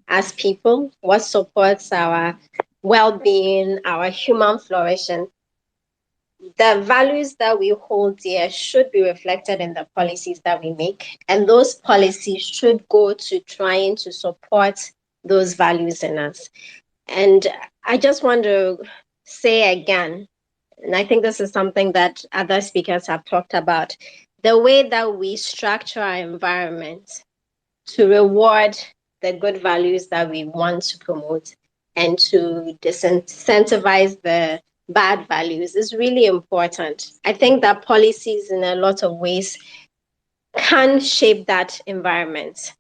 as people, what supports our well-being, our human flourishing. The values that we hold dear should be reflected in the policies that we make, and those policies should go to trying to support those values in us. And I just want to say again, and I think this is something that other speakers have talked about, the way that we structure our environment to reward the good values that we want to promote and to disincentivize the bad values is really important. I think that policies in a lot of ways can shape that environment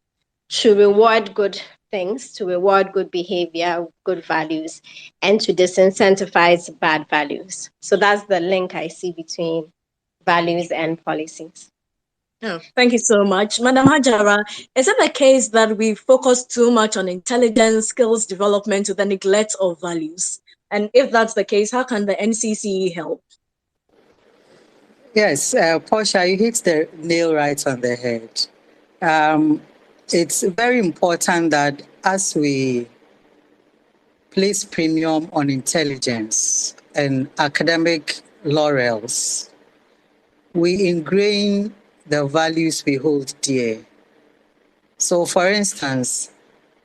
to reward good things, to reward good behavior, good values, and to disincentivize bad values. So that's the link I see between values and policies. Oh, thank you so much. Madam Hajara, is it the case that we focus too much on intelligence, skills development to the neglect of values? And if that's the case, how can the NCCE help? Yes, Portia, you hit the nail right on the head. It's very important that as we place premium on intelligence and academic laurels, we ingrain the values we hold dear. So, for instance,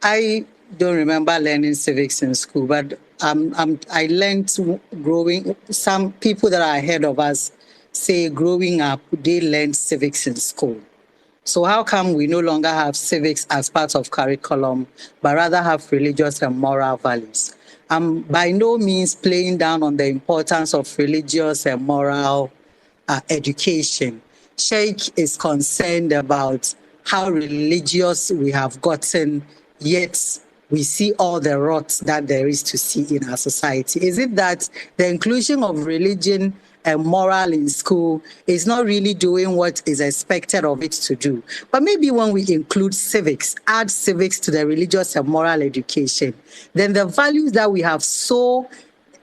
I don't remember learning civics in school, but I learned growing, some people that are ahead of us say growing up, they learned civics in school. So how come we no longer have civics as part of curriculum, but rather have religious and moral values? I'm by no means playing down on the importance of religious and moral education. Sheikh is concerned about how religious we have gotten, yet we see all the rot that there is to see in our society. Is it that the inclusion of religion and moral in school is not really doing what is expected of it to do? But maybe when we include civics, add civics to the religious and moral education, then the values that we have so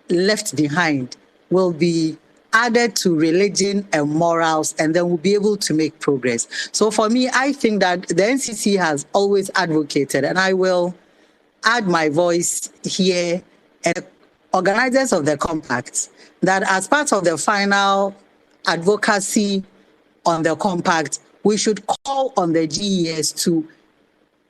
left behind will be added to religion and morals, and then we'll be able to make progress. So for me, I think that the NCC has always advocated, and I will add my voice here, and organizers of the compact, that as part of the final advocacy on the compact, we should call on the GES to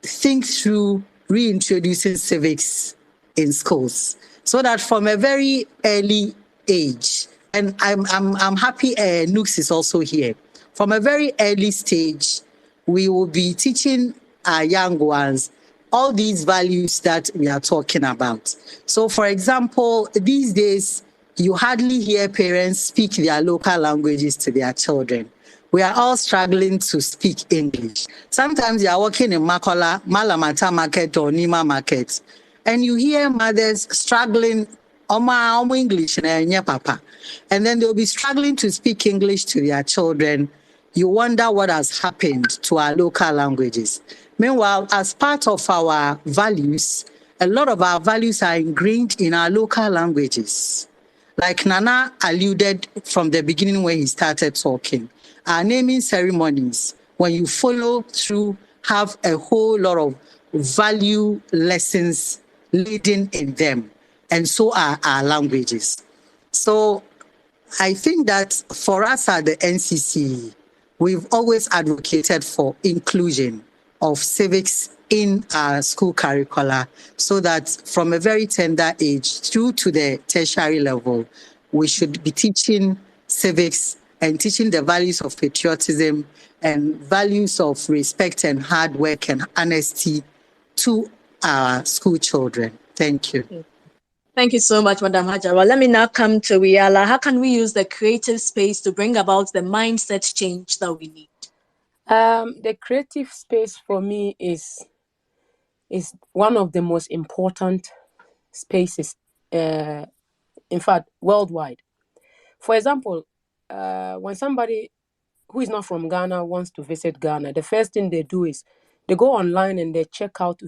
think through reintroducing civics in schools, so that from a very early age, and I'm happy Nooks is also here, from a very early stage, we will be teaching our young ones all these values that we are talking about. So, for example, these days, you hardly hear parents speak their local languages to their children. We are all struggling to speak English. Sometimes you are working in Makola, Malamata Market or Nima Market, and you hear mothers struggling, Oma English, papa, and then they'll be struggling to speak English to their children. You wonder what has happened to our local languages. Meanwhile, as part of our values, a lot of our values are ingrained in our local languages. Like Nana alluded from the beginning when he started talking, Our naming ceremonies, when you follow through, have a whole lot of value lessons leading in them. And so are our languages. So I think that for us at the NCC, we've always advocated for inclusion of civics in our school curricula so that from a very tender age through to the tertiary level, we should be teaching civics and teaching the values of patriotism and values of respect and hard work and honesty to our school children. Thank you. Thank you so much, Madam Hajara. Let me now come to Riala. How can we use the creative space to bring about the mindset change that we need? The creative space for me is one of the most important spaces, in fact, worldwide. For example, when somebody who is not from Ghana wants to visit Ghana, the first thing they do is they go online and they check out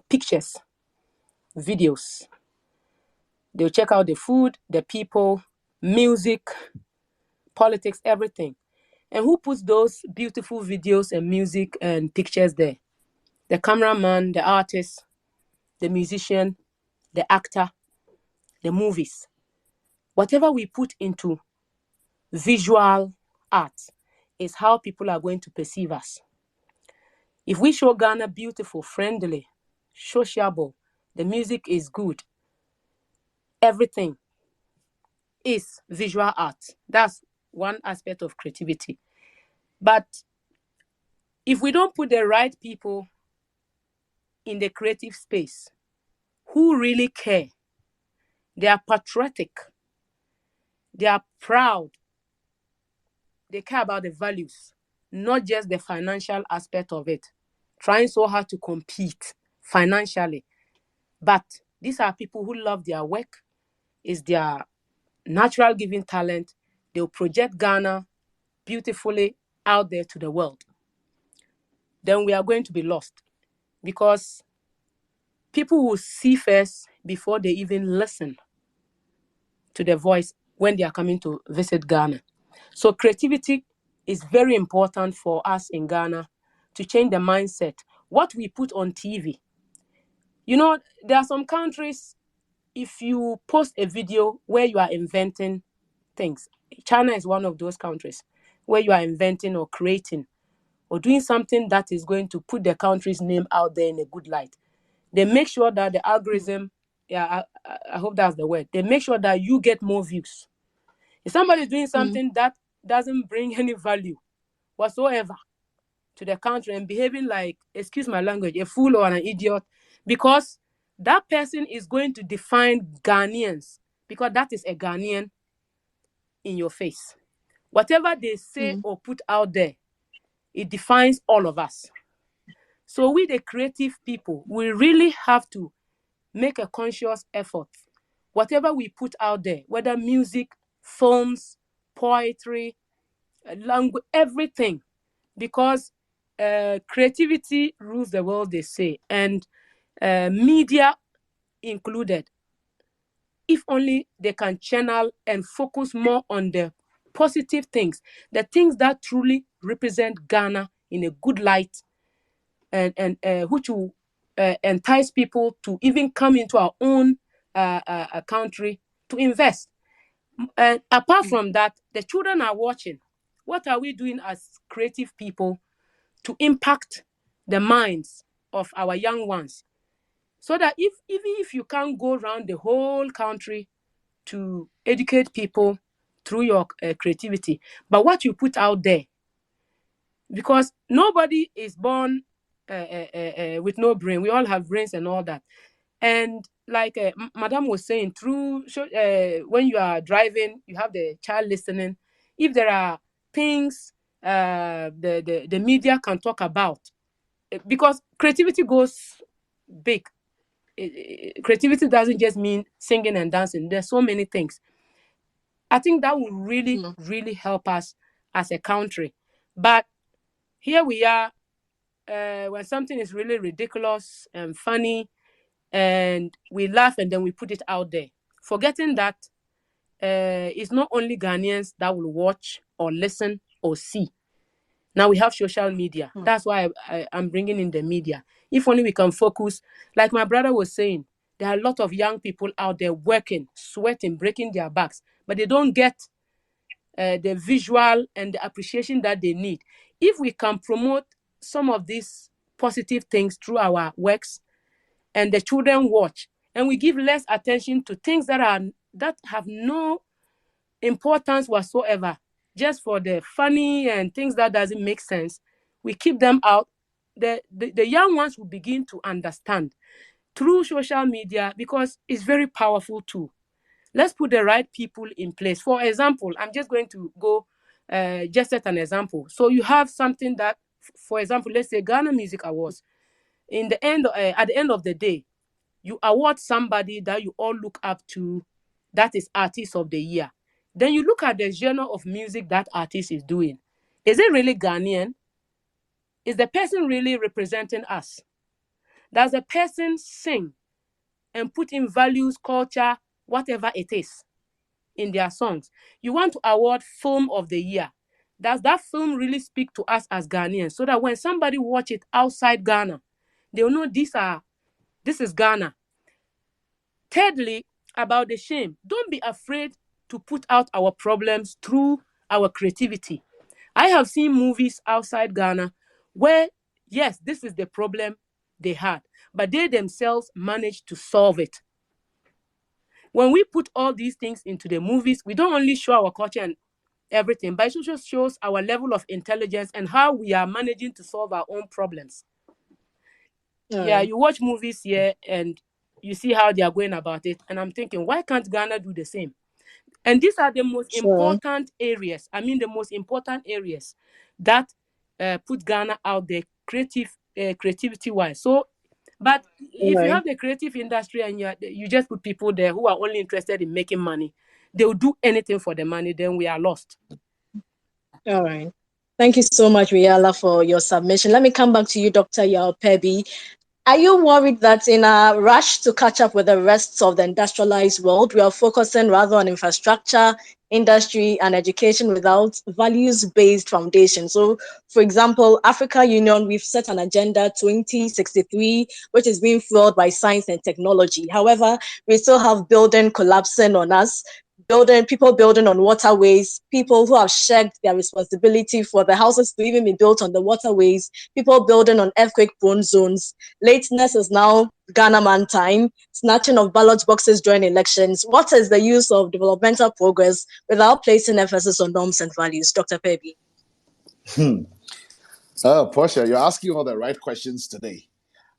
pictures, videos. They'll check out the food, the people, music, politics, everything. And who puts those beautiful videos and music and pictures there? The cameraman, the artist, the musician, the actor, the movies. Whatever we put into visual art is how people are going to perceive us. If we show Ghana beautiful, friendly, sociable, the music is good, everything is visual art. That's one aspect of creativity. But if we don't put the right people in the creative space who really care, they are patriotic, they are proud, they care about the values, not just the financial aspect of it, trying so hard to compete financially. But these are people who love their work, is their natural giving talent. They'll project Ghana beautifully out there to the world. Then we are going to be lost because people will see first before they even listen to the voice when they are coming to visit Ghana. So creativity is very important for us in Ghana to change the mindset. What we put on TV. You know, there are some countries, if you post a video where you are inventing things, China is one of those countries where you are inventing or creating or doing something that is going to put the country's name out there in a good light. They make sure that the algorithm, I hope that's the word, they make sure that you get more views. If somebody is doing something that doesn't bring any value whatsoever to the country and behaving like, excuse my language, a fool or an idiot, because that person is going to define Ghanaians, because that is a Ghanaian in your face. Whatever they say or put out there, it defines all of us. So we, the creative people, we really have to make a conscious effort. Whatever we put out there, whether music, films, poetry, language, everything, because creativity rules the world, they say, and media included. If only they can channel and focus more on the positive things, the things that truly represent Ghana in a good light, and which will entice people to even come into our own country to invest. And apart from that, the children are watching. What are we doing as creative people to impact the minds of our young ones? So that even if you can't go around the whole country to educate people through your creativity, but what you put out there, because nobody is born with no brain. We all have brains and all that. And like Madam was saying, through when you are driving, you have the child listening. If there are things the media can talk about, because creativity goes big. Creativity doesn't just mean singing and dancing. There's so many things. I think that will really, really help us as a country. But here we are, when something is really ridiculous and funny, and we laugh and then we put it out there, forgetting that it's not only Ghanaians that will watch or listen or see. Now we have social media. That's why I'm bringing in the media. If only we can focus, like my brother was saying, there are a lot of young people out there working, sweating, breaking their backs, but they don't get the visual and the appreciation that they need. If we can promote some of these positive things through our works, and the children watch, and we give less attention to things that have no importance whatsoever, just for the funny and things that doesn't make sense, we keep them out. The young ones will begin to understand through social media, because it's very powerful too. Let's put the right people in place. For example, I'm just going to go just set an example. So you have something that, for example, let's say Ghana Music Awards. At the end of the day, you award somebody that you all look up to, that is Artist of the Year. Then you look at the genre of music that artist is doing. Is it really Ghanaian? Is the person really representing us? Does the person sing and put in values, culture, whatever it is, in their songs? You want to award Film of the Year. Does that film really speak to us as Ghanaians, so that when somebody watch it outside Ghana, they'll know this is Ghana? Thirdly, about the shame. Don't be afraid to put out our problems through our creativity. I have seen movies outside Ghana where, yes, this is the problem they had, but they themselves managed to solve it. When we put all these things into the movies, we don't only show our culture and everything, but it also shows our level of intelligence and how we are managing to solve our own problems. Yeah, you watch movies here and you see how they are going about it. And I'm thinking, why can't Ghana do the same? And these are the most important areas. I mean, the most important areas that put Ghana out there creativity-wise. So, but if you have the creative industry and you just put people there who are only interested in making money, they will do anything for the money, then we are lost. All right. Thank you so much, Riala, for your submission. Let me come back to you, Dr. Yaw Pebby. Are you worried that in a rush to catch up with the rest of the industrialized world, we are focusing rather on infrastructure, industry, and education without values-based foundation? So, for example, Africa Union, we've set an agenda 2063, which is being fueled by science and technology. However, we still have building collapsing on us, people building on waterways, people who have shared their responsibility for the houses to even be built on the waterways, people building on earthquake-prone zones. Lateness is now Ghana man time, snatching of ballot boxes during elections. What is the use of developmental progress without placing emphasis on norms and values? Dr. Pebby. Portia, you're asking all the right questions today.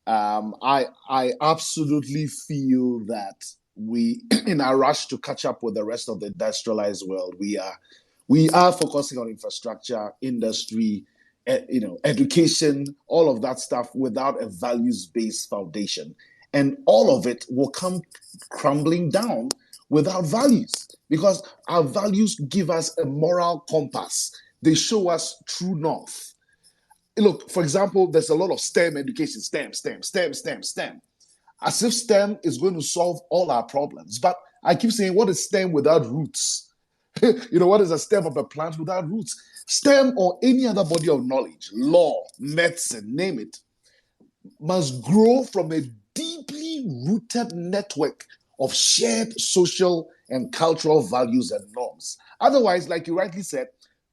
I absolutely feel that we, in our rush to catch up with the rest of the industrialized world, we are focusing on infrastructure, industry, education, all of that stuff without a values-based foundation. And all of it will come crumbling down without values, because our values give us a moral compass. They show us true north. Look, for example, there's a lot of STEM education, STEM. As if STEM is going to solve all our problems. But I keep saying, what is STEM without roots? What is a stem of a plant without roots? STEM, or any other body of knowledge, law, medicine, name it, must grow from a deeply rooted network of shared social and cultural values and norms. Otherwise, like you rightly said,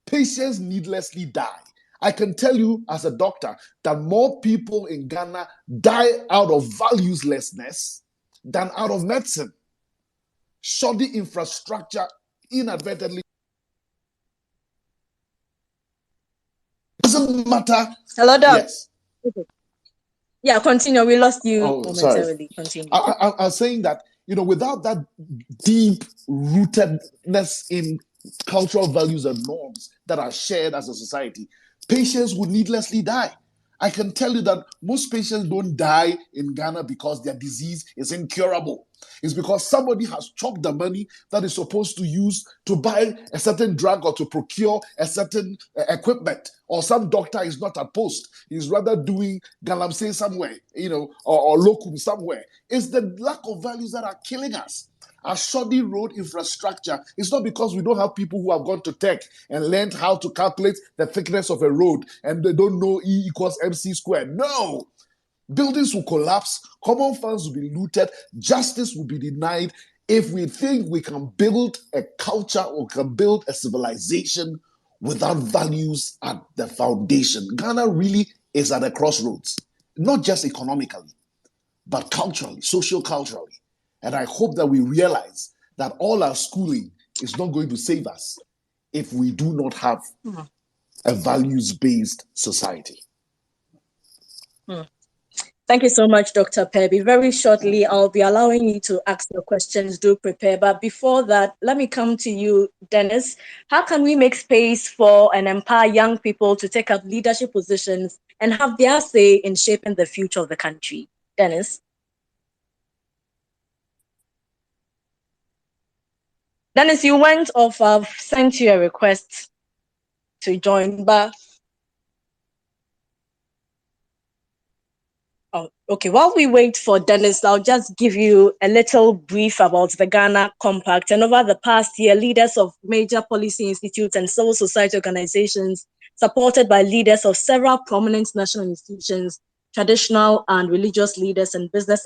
patients needlessly die. I can tell you as a doctor that more people in Ghana die out of valuelessness than out of medicine. Shoddy infrastructure inadvertently doesn't matter. Hello, Doc. Yes. Yeah, continue. We lost you momentarily. Sorry. Continue. I was saying that, without that deep rootedness in cultural values and norms that are shared as a society, patients would needlessly die. I can tell you that most patients don't die in Ghana because their disease is incurable. It's because somebody has chopped the money that is supposed to use to buy a certain drug or to procure a certain equipment. Or some doctor is not at post. He's rather doing galamsey somewhere, or locum somewhere. It's the lack of values that are killing us. Our shoddy road infrastructure is not because we don't have people who have gone to tech and learned how to calculate the thickness of a road and they don't know E equals MC squared. No. Buildings will collapse, common funds will be looted, justice will be denied if we think we can build a culture or can build a civilization without values at the foundation. Ghana really is at a crossroads, not just economically, but culturally, socio-culturally. And I hope that we realize that all our schooling is not going to save us if we do not have a values-based society. Thank you so much, Dr. Pebby. Very shortly, I'll be allowing you to ask your questions. Do prepare. But before that, let me come to you, Dennis. How can we make space for and empower young people to take up leadership positions and have their say in shaping the future of the country? Dennis? Dennis, you went off. I've sent you a request to join, but oh, okay. While we wait for Dennis, I'll just give you a little brief about the Ghana Compact. And over the past year, leaders of major policy institutes and civil society organizations, supported by leaders of several prominent national institutions, traditional and religious leaders, and business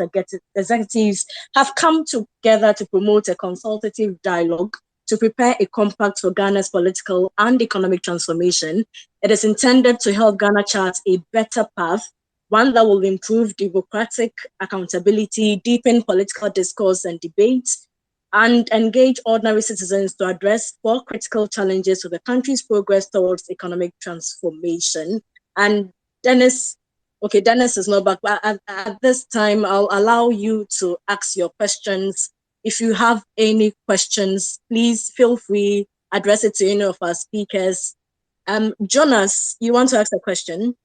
executives, have come together to promote a consultative dialogue to prepare a compact for Ghana's political and economic transformation. It is intended to help Ghana chart a better path, one that will improve democratic accountability, deepen political discourse and debates, and engage ordinary citizens to address four critical challenges to the country's progress towards economic transformation. And Dennis is not back, but at this time, I'll allow you to ask your questions. If you have any questions, please feel free, address it to any of our speakers. Jonas, you want to ask a question?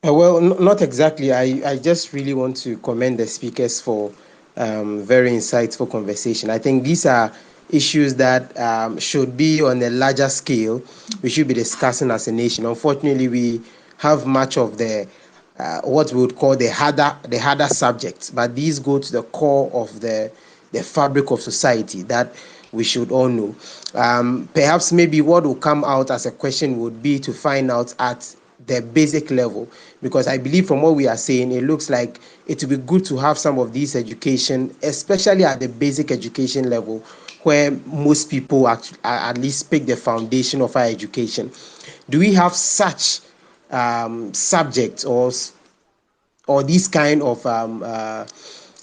Well, not exactly. I just really want to commend the speakers for very insightful conversation. I think these are issues that should be on a larger scale. We should be discussing as a nation. Unfortunately, we have much of the what we would call the harder subjects, but these go to the core of the fabric of society that we should all know. Perhaps maybe what will come out as a question would be to find out at the basic level, because I believe from what we are saying, it looks like it would be good to have some of these education, especially at the basic education level, where most people at least pick the foundation of our education. Do we have such subjects or these kind of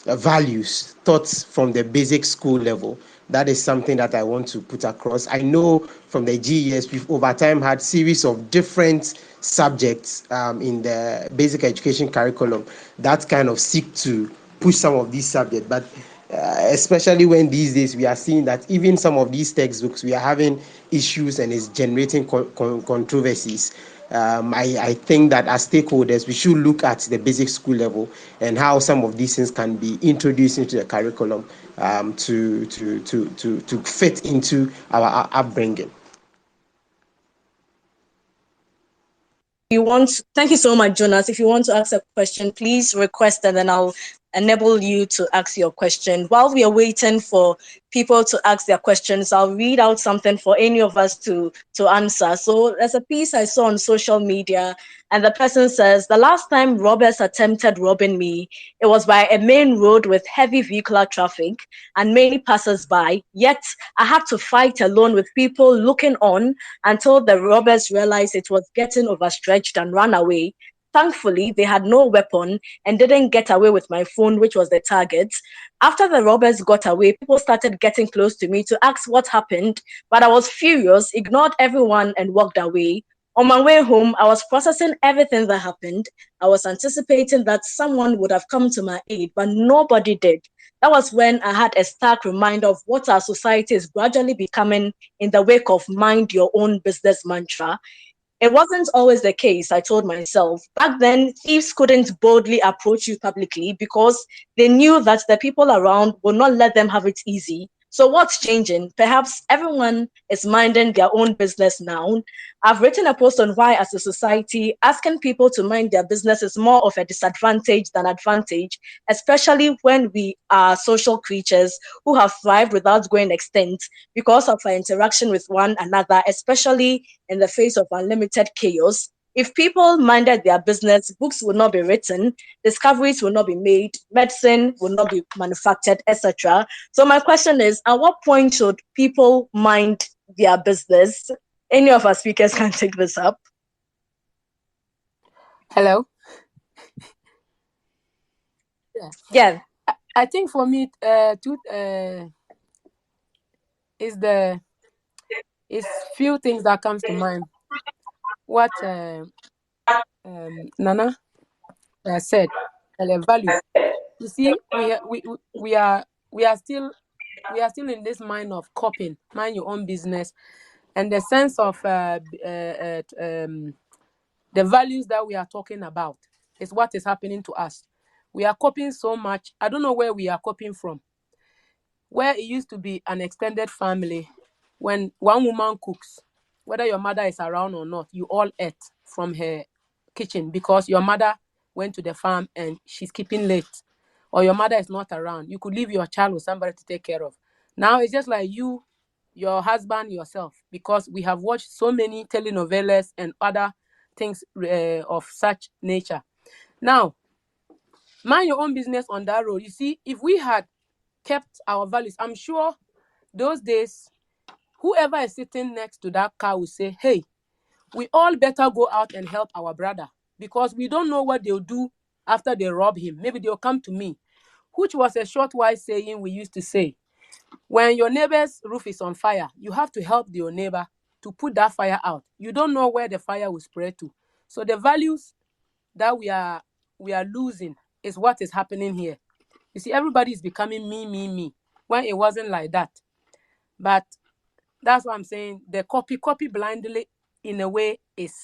values taught from the basic school level? That is something that I want to put across. I know from the GES, we've over time had series of different subjects in the basic education curriculum that kind of seek to push some of these subjects. But especially when these days we are seeing that even some of these textbooks, we are having issues and it's generating controversies. I think that as stakeholders, we should look at the basic school level and how some of these things can be introduced into the curriculum to fit into our upbringing. Thank you so much, Jonas. If you want to ask a question, please request and then I'll enable you to ask your question. While we are waiting for people to ask their questions, I'll read out something for any of us to answer. So there's a piece I saw on social media, and the person says, the last time robbers attempted robbing me, it was by a main road with heavy vehicular traffic and many passers-by, yet I had to fight alone with people looking on until the robbers realized it was getting overstretched and ran away. Thankfully, they had no weapon and didn't get away with my phone, which was the target. After the robbers got away, people started getting close to me to ask what happened, but I was furious, ignored everyone, and walked away. On my way home, I was processing everything that happened. I was anticipating that someone would have come to my aid, but nobody did. That was when I had a stark reminder of what our society is gradually becoming in the wake of mind your own business mantra. It wasn't always the case, I told myself. Back then, thieves couldn't boldly approach you publicly because they knew that the people around would not let them have it easy. So what's changing? Perhaps everyone is minding their own business now. I've written a post on why, as a society, asking people to mind their business is more of a disadvantage than advantage, especially when we are social creatures who have thrived without going extinct because of our interaction with one another, especially in the face of unlimited chaos. If people minded their business, books would not be written, discoveries will not be made, medicine will not be manufactured, etc. So my question is, at what point should people mind their business? Any of our speakers can take this up. Hello. Yeah. I think for me, is few things that comes to mind. What Nana said, value. You see, we are still in this mind of copying, mind your own business, and the sense of the values that we are talking about is what is happening to us. We are copying so much. I don't know where we are copying from. Where it used to be an extended family, when one woman cooks, whether your mother is around or not, you all ate from her kitchen because your mother went to the farm and she's keeping late, or your mother is not around. You could leave your child with somebody to take care of. Now it's just like you, your husband, yourself, because we have watched so many telenovelas and other things of such nature. Now, mind your own business on that road. You see, if we had kept our values, I'm sure those days, whoever is sitting next to that car will say, hey, we all better go out and help our brother because we don't know what they'll do after they rob him. Maybe they'll come to me, which was a short while saying we used to say, when your neighbor's roof is on fire, you have to help your neighbor to put that fire out. You don't know where the fire will spread to. So the values that we are losing is what is happening here. You see, everybody is becoming me, when it wasn't like that. But that's what I'm saying. The copy blindly, in a way, is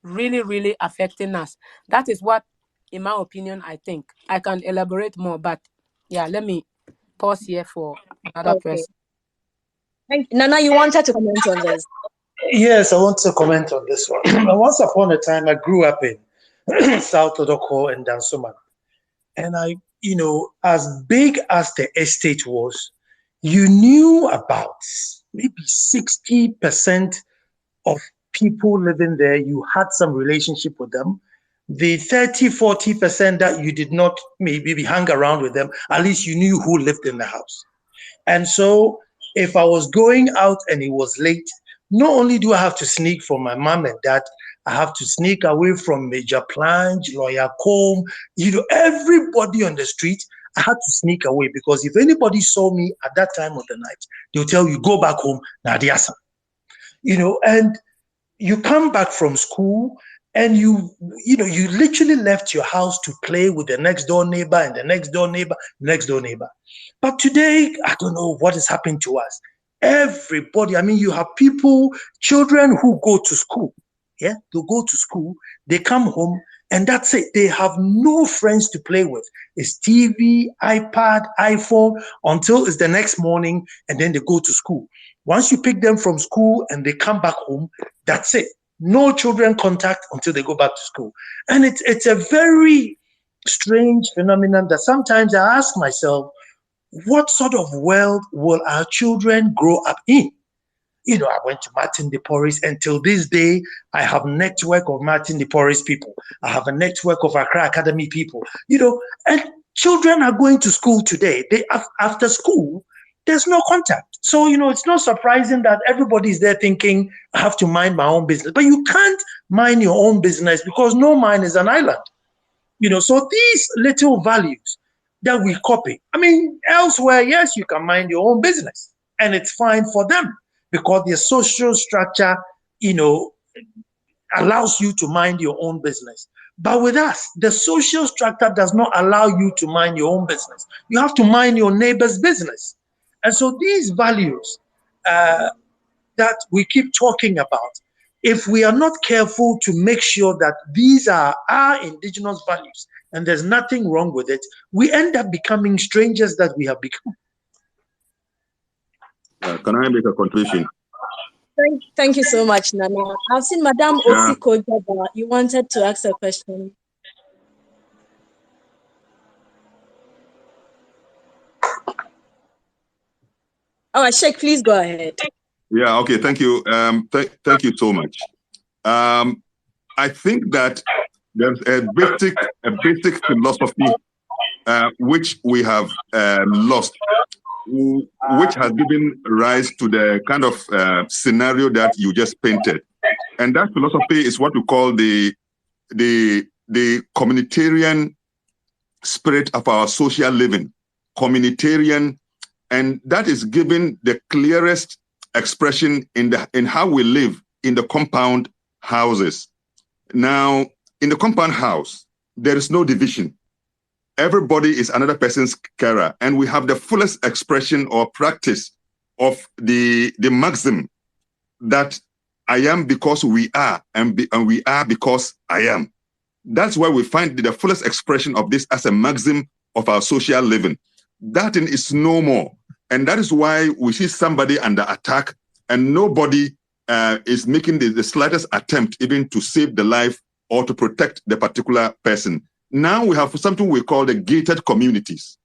really, really affecting us. That is what, in my opinion, I think. I can elaborate more, but yeah, let me pause here for another person. Thank you. Nana, you wanted to comment on this? Yes, I want to comment on this one. Once upon a time, I grew up in South Odoko and Dansoman. And as big as the estate was, you knew about maybe 60% of people living there. You had some relationship with them. The 30-40% that you did not maybe hang around with them, at least you knew who lived in the house. And so if I was going out and it was late, not only do I have to sneak from my mom and dad, I have to sneak away from Major Plange, Lawyer Combe, everybody on the street. I had to sneak away because if anybody saw me at that time of the night, they'll tell you, go back home, Nadiasa. And you come back from school and you literally left your house to play with the next door neighbor and the next door neighbor, next door neighbor. But today, I don't know what is happening to us. Everybody, you have children who go to school. Yeah, they go to school, they come home, and that's it. They have no friends to play with. It's TV, iPad, iPhone, until it's the next morning, and then they go to school. Once you pick them from school and they come back home, that's it. No children contact until they go back to school. And it's a very strange phenomenon that sometimes I ask myself, what sort of world will our children grow up in? I went to Martin de Porres, and till this day, I have a network of Martin de Porres people. I have a network of Accra Academy people, and children are going to school today. After school, there's no contact. So, it's not surprising that everybody's there thinking, I have to mind my own business. But you can't mind your own business because no mind is an island. So these little values that we copy, elsewhere, yes, you can mind your own business and it's fine for them because their social structure, allows you to mind your own business. But with us, the social structure does not allow you to mind your own business. You have to mind your neighbor's business. And so these values that we keep talking about, if we are not careful to make sure that these are our indigenous values and there's nothing wrong with it, we end up becoming strangers that we have become. Can I make a contribution? Thank you so much, Nana. I've seen Madame Yeah. Osiko Jaba. You wanted to ask a question. Oh, Sheikh, please go ahead. Yeah, okay, thank you. Thank you so much. I think that there's a basic philosophy which we have lost, which has given rise to the kind of scenario that you just painted. And that philosophy is what we call the communitarian spirit of our social living, communitarian, and that is given the clearest expression in how we live in the compound houses. Now, in the compound house, there is no division. Everybody is another person's carer, and we have the fullest expression or practice of the maxim that I am because we are, and we are because I am. That's why we find the fullest expression of this as a maxim of our social living. That is no more. And that is why we see somebody under attack and nobody is making the slightest attempt even to save the life or to protect the particular person. Now we have something we call the gated communities.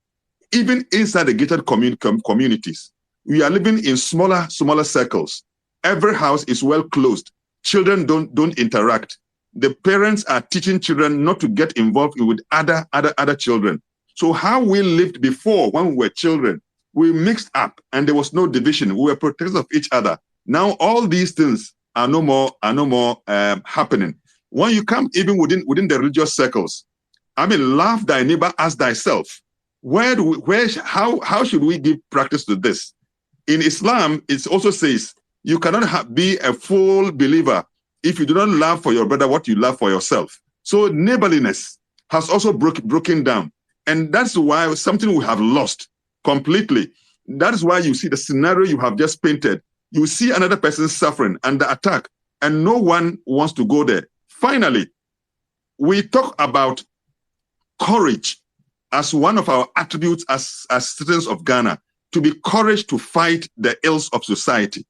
Even inside the gated communities, we are living in smaller circles. Every house is well closed. Children don't interact. The parents are teaching children not to get involved with other children. So how we lived before when we were children, we mixed up and there was no division. We were protectors of each other. Now all these things are no more happening. When you come even within the religious circles, I mean, love thy neighbor as thyself. How should we give practice to this? In Islam, it also says you cannot be a full believer if you do not love for your brother what you love for yourself. So neighborliness has also broken down. And that's why something we have lost completely. That is why you see the scenario you have just painted. You see another person suffering under attack, and no one wants to go there. Finally, we talk about courage as one of our attributes as citizens of Ghana, to be courage to fight the ills of society.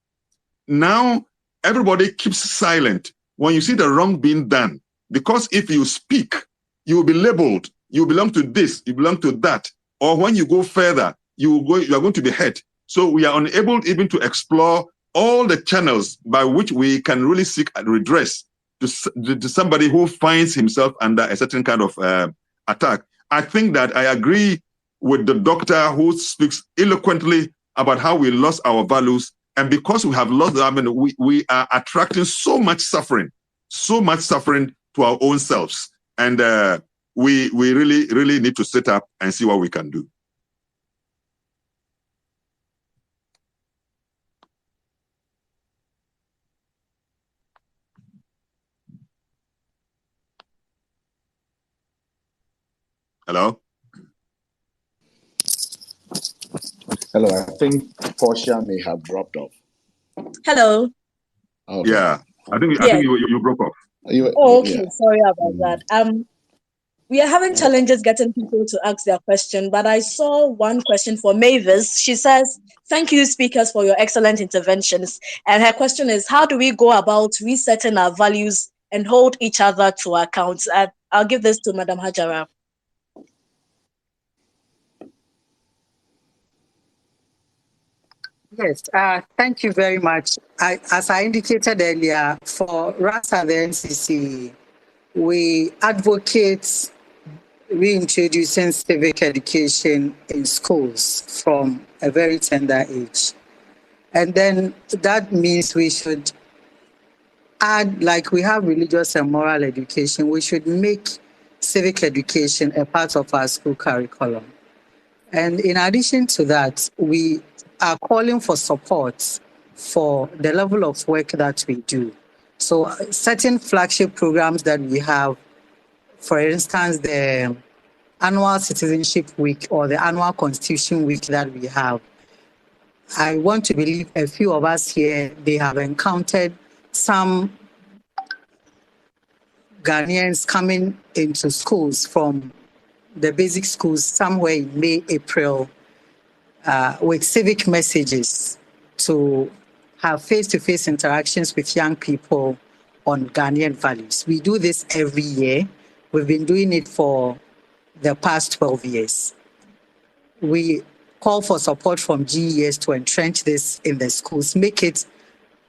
Now, everybody keeps silent when you see the wrong being done, because if you speak, you will be labeled, you belong to this, you belong to that, or when you go further, you are going to be hurt. So we are unable even to explore all the channels by which we can really seek redress to somebody who finds himself under a certain kind of attack. I think that I agree with the doctor who speaks eloquently about how we lost our values. And because we have lost them, we are attracting so much suffering to our own selves. And we really need to sit up and see what we can do. Hello? Hello, I think Portia may have dropped off. Hello. Okay. Yeah, I think you broke off. Okay, sorry about that. We are having challenges getting people to ask their question, but I saw one question for Mavis. She says, thank you, speakers, for your excellent interventions. And her question is, how do we go about resetting our values and hold each other to account? I'll give this to Madam Hajara. Yes, thank you very much. As I indicated earlier, for us at the NCC, we advocate reintroducing civic education in schools from a very tender age. And then that means we should add, like we have religious and moral education, we should make civic education a part of our school curriculum. And in addition to that, we are calling for support for the level of work that we do. So certain flagship programs that we have, for instance, the annual Citizenship Week or the annual Constitution Week that we have, I want to believe a few of us here, they have encountered some Ghanaians coming into schools from the basic schools somewhere in May, April, with civic messages to have face-to-face interactions with young people on Ghanaian values. We do this every year. We've been doing it for the past 12 years. We call for support from GES to entrench this in the schools, make it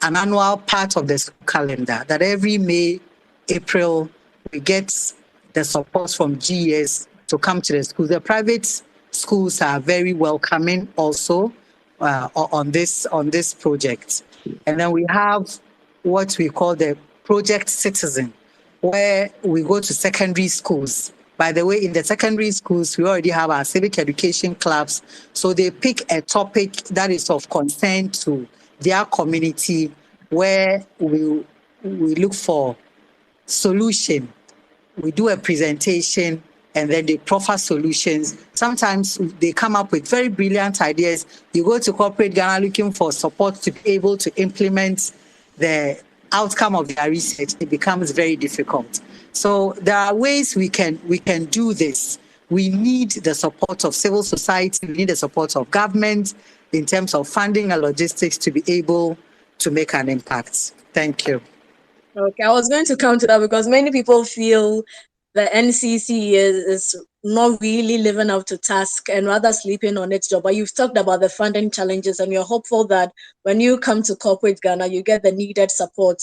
an annual part of the school calendar, that every May, April, we get the support from GES to come to the schools. The private schools are very welcoming also on this project. And then we have what we call the Project Citizen, where we go to secondary schools. By the way, in the secondary schools, we already have our civic education clubs. So they pick a topic that is of concern to their community, where we look for solution. We do a presentation and then they proffer solutions. Sometimes they come up with very brilliant ideas. You go to corporate Ghana looking for support to be able to implement the outcome of their research. It becomes very difficult. So there are ways we can do this. We need the support of civil society. We need the support of government in terms of funding and logistics to be able to make an impact. Thank you. Okay, I was going to come to that because many people feel the NCC is not really living up to task and rather sleeping on its job. But you've talked about the funding challenges, and you're hopeful that when you come to corporate Ghana, you get the needed support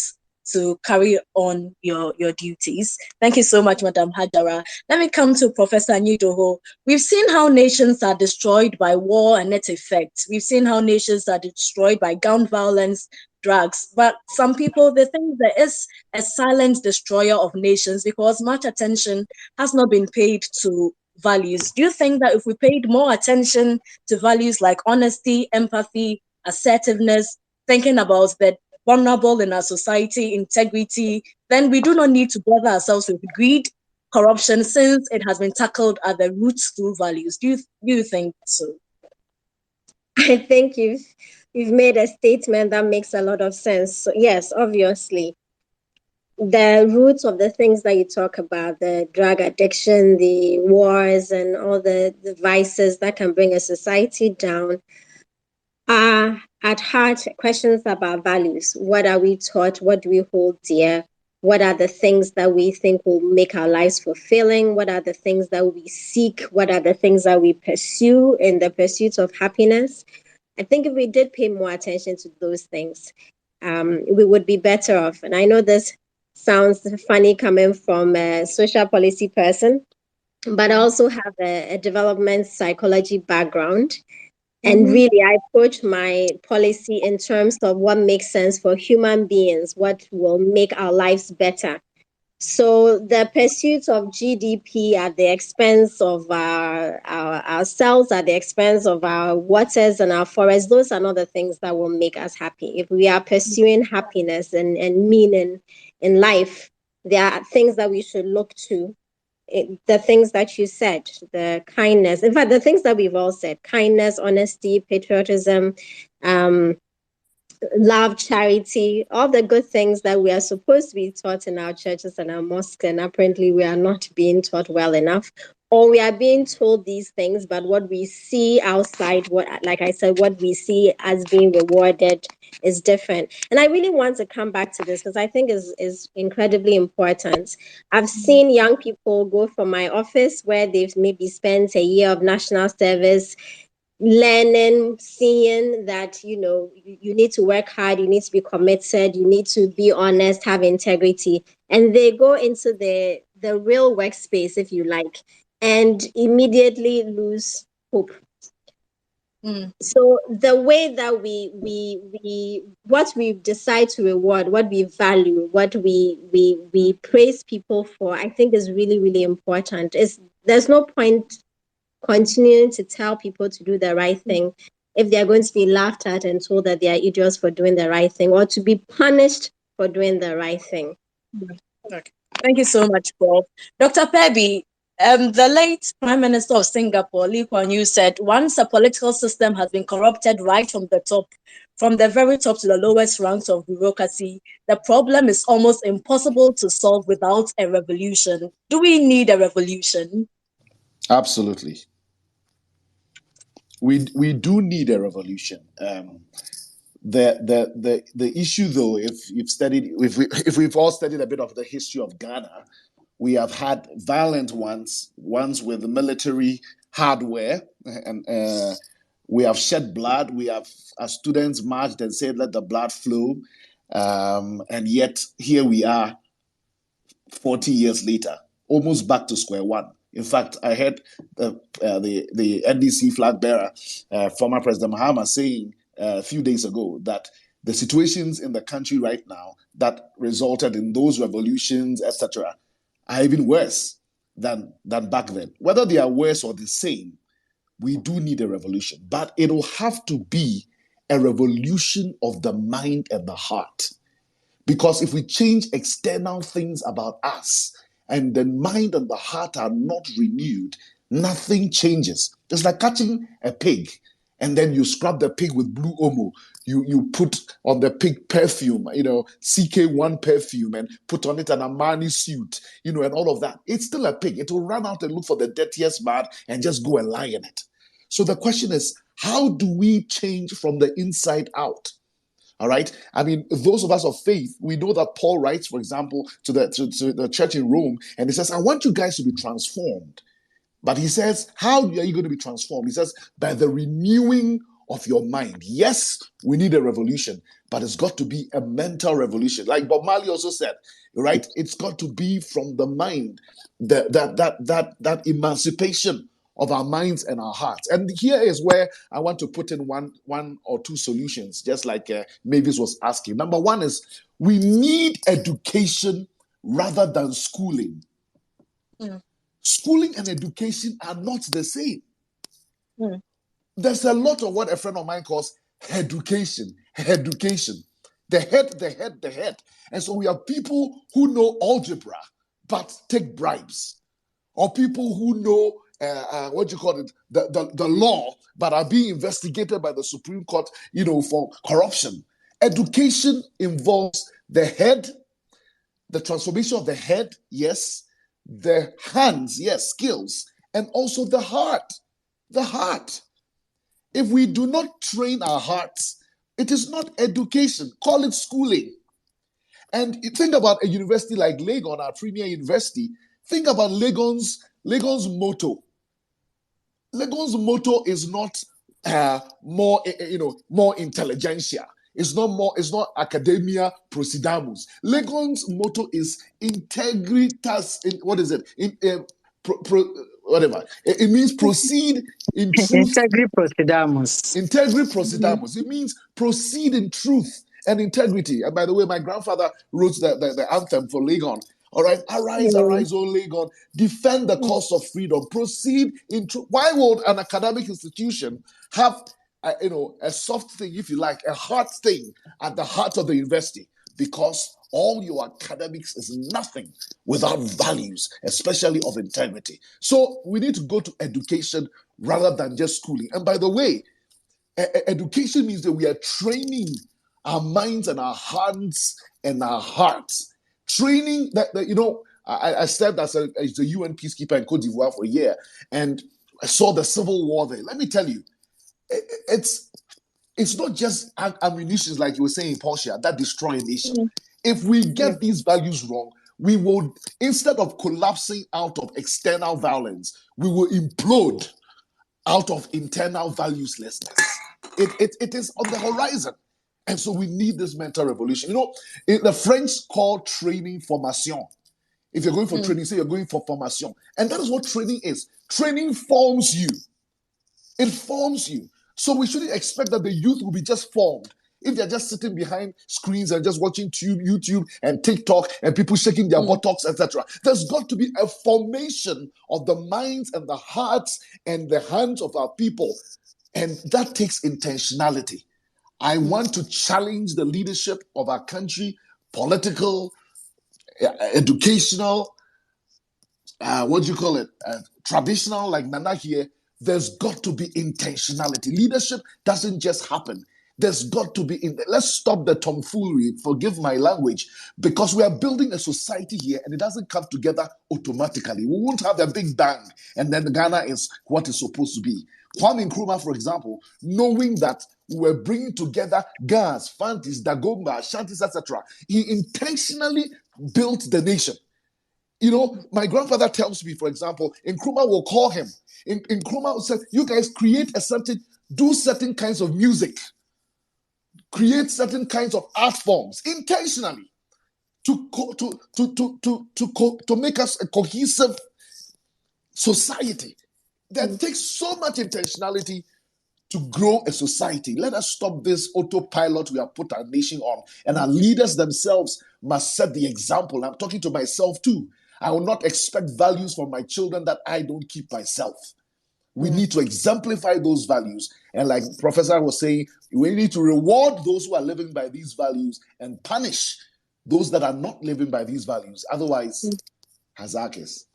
to carry on your duties. Thank you so much, Madam Hajara. Let me come to Professor Anyi-Doho. We've seen how nations are destroyed by war and its effects. We've seen how nations are destroyed by gun violence, drugs. But some people, they think there is a silent destroyer of nations because much attention has not been paid to values. Do you think that if we paid more attention to values like honesty, empathy, assertiveness, thinking about the vulnerable in our society, integrity, then we do not need to bother ourselves with greed, corruption, since it has been tackled at the roots through values? Do you think so? I think you've made a statement that makes a lot of sense. So yes, obviously, the roots of the things that you talk about, the drug addiction, the wars, and all the vices that can bring a society down, are at heart questions about values. What are we taught? What do we hold dear? What are the things that we think will make our lives fulfilling? What are the things that we seek? What are the things that we pursue in the pursuit of happiness? I think if we did pay more attention to those things, we would be better off. And I know this sounds funny coming from a social policy person, but I also have a development psychology background. And really, I approach my policy in terms of what makes sense for human beings, what will make our lives better. So the pursuit of GDP at the expense of ourselves, at the expense of our waters and our forests, those are not the things that will make us happy. If we are pursuing happiness and meaning in life, there are things that we should look to. The things that you said, the kindness, in fact, the things that we've all said, kindness, honesty, patriotism, love, charity, all the good things that we are supposed to be taught in our churches and our mosques, and apparently we are not being taught well enough, or we are being told these things, but what we see outside, like I said, what we see as being rewarded is different. And I really want to come back to this because I think is incredibly important. I've seen young people go from my office where they've maybe spent a year of national service, learning, seeing that, you need to work hard, you need to be committed, you need to be honest, have integrity. And they go into the real workspace, if you like, and immediately lose hope. So the way that we what we decide to reward, what we value, what we praise people for, I think is really, really important. There's no point continuing to tell people to do the right thing if they're going to be laughed at and told that they are idiots for doing the right thing, or to be punished for doing the right thing. Okay. Thank you so much, Prof. Dr. Pebby, the late Prime Minister of Singapore, Lee Kuan Yew, said once a political system has been corrupted right from the top, from the very top to the lowest ranks of bureaucracy, the problem is almost impossible to solve without a revolution. Do we need a revolution? Absolutely. We do need a revolution. The issue, though, if we've all studied a bit of the history of Ghana, we have had violent ones with military hardware, and we have shed blood. We have, as students, marched and said, "Let the blood flow," and yet here we are, 40 years later, almost back to square one. In fact, I heard the NDC flag bearer, former President Mahama, saying a few days ago that the situations in the country right now that resulted in those revolutions, etc., are even worse than back then. Whether they are worse or the same, we do need a revolution, but it'll have to be a revolution of the mind and the heart. Because if we change external things about us and the mind and the heart are not renewed, nothing changes. It's like catching a pig and then you scrub the pig with blue omo. You put on the pig perfume, CK1 perfume, and put on it an Armani suit, and all of that. It's still a pig. It will run out and look for the dirtiest mud and just go and lie in it. So the question is, how do we change from the inside out? All right. I mean, those of us of faith, we know that Paul writes, for example, to the church in Rome, and he says, "I want you guys to be transformed." But he says, how are you going to be transformed? He says, by the renewing of your mind. Yes, we need a revolution, but it's got to be a mental revolution. Like Bob Marley also said, right? It's got to be from the mind, that emancipation of our minds and our hearts. And here is where I want to put in one or two solutions, just like Mavis was asking. Number one is we need education rather than schooling. Mm. Schooling and education are not the same. Mm. There's a lot of what a friend of mine calls education. The head. And so we have people who know algebra but take bribes, or people who know the law, but are being investigated by the Supreme Court, for corruption. Education involves the head, the transformation of the head, yes, the hands, yes, skills, and also the heart. The heart. If we do not train our hearts, it is not education. Call it schooling. And think about a university like Legon, our premier university. Think about Legon's motto. Legon's motto is not more intelligentsia. It's not academia procedamus. Legon's motto is integritas. What is it? Whatever. It means proceed in truth. Integri procedamus. Integri procedamus. It means proceed in truth and integrity. And by the way, my grandfather wrote the anthem for Legon. All right, arise, arise, O Legon, defend the cause of freedom, proceed in truth. Why would an academic institution have a soft thing, if you like, a hard thing at the heart of the university? Because all your academics is nothing without values, especially of integrity. So we need to go to education rather than just schooling. And by the way, education means that we are training our minds and our hands and our hearts. Training that I served as a UN peacekeeper in Cote d'Ivoire for a year, and I saw the civil war there. Let me tell you, it's not just ammunition, like you were saying, Portia, that destroy a nation. Mm-hmm. If we get these values wrong, we will, instead of collapsing out of external violence, we will implode out of internal valuelessness. It is on the horizon. And so we need this mental revolution. The French call training formation. If you're going for training, say you're going for formation. And that is what training is. Training forms you. It forms you. So we shouldn't expect that the youth will be just formed. If they're just sitting behind screens and just watching YouTube and TikTok and people shaking their buttocks, etc. There's got to be a formation of the minds and the hearts and the hands of our people. And that takes intentionality. I want to challenge the leadership of our country, political, educational, traditional, like Nana here. There's got to be intentionality. Leadership doesn't just happen. There's got to be, let's stop the tomfoolery, forgive my language, because we are building a society here and it doesn't come together automatically. We won't have a big bang and then Ghana is what it's supposed to be. Kwame Nkrumah, for example, knowing that we were bringing together Gas, Fantis, Dagomba, Shantis, etc., he intentionally built the nation. You know, my grandfather tells me, for example, Nkrumah will call him. Nkrumah will say, you guys do certain kinds of music, create certain kinds of art forms intentionally to make us a cohesive society. That takes so much intentionality to grow a society. Let us stop this autopilot we have put our nation on. And our leaders themselves must set the example. I'm talking to myself too. I will not expect values from my children that I don't keep myself. We need to exemplify those values. And like Professor was saying, we need to reward those who are living by these values and punish those that are not living by these values. Otherwise, Hazakis.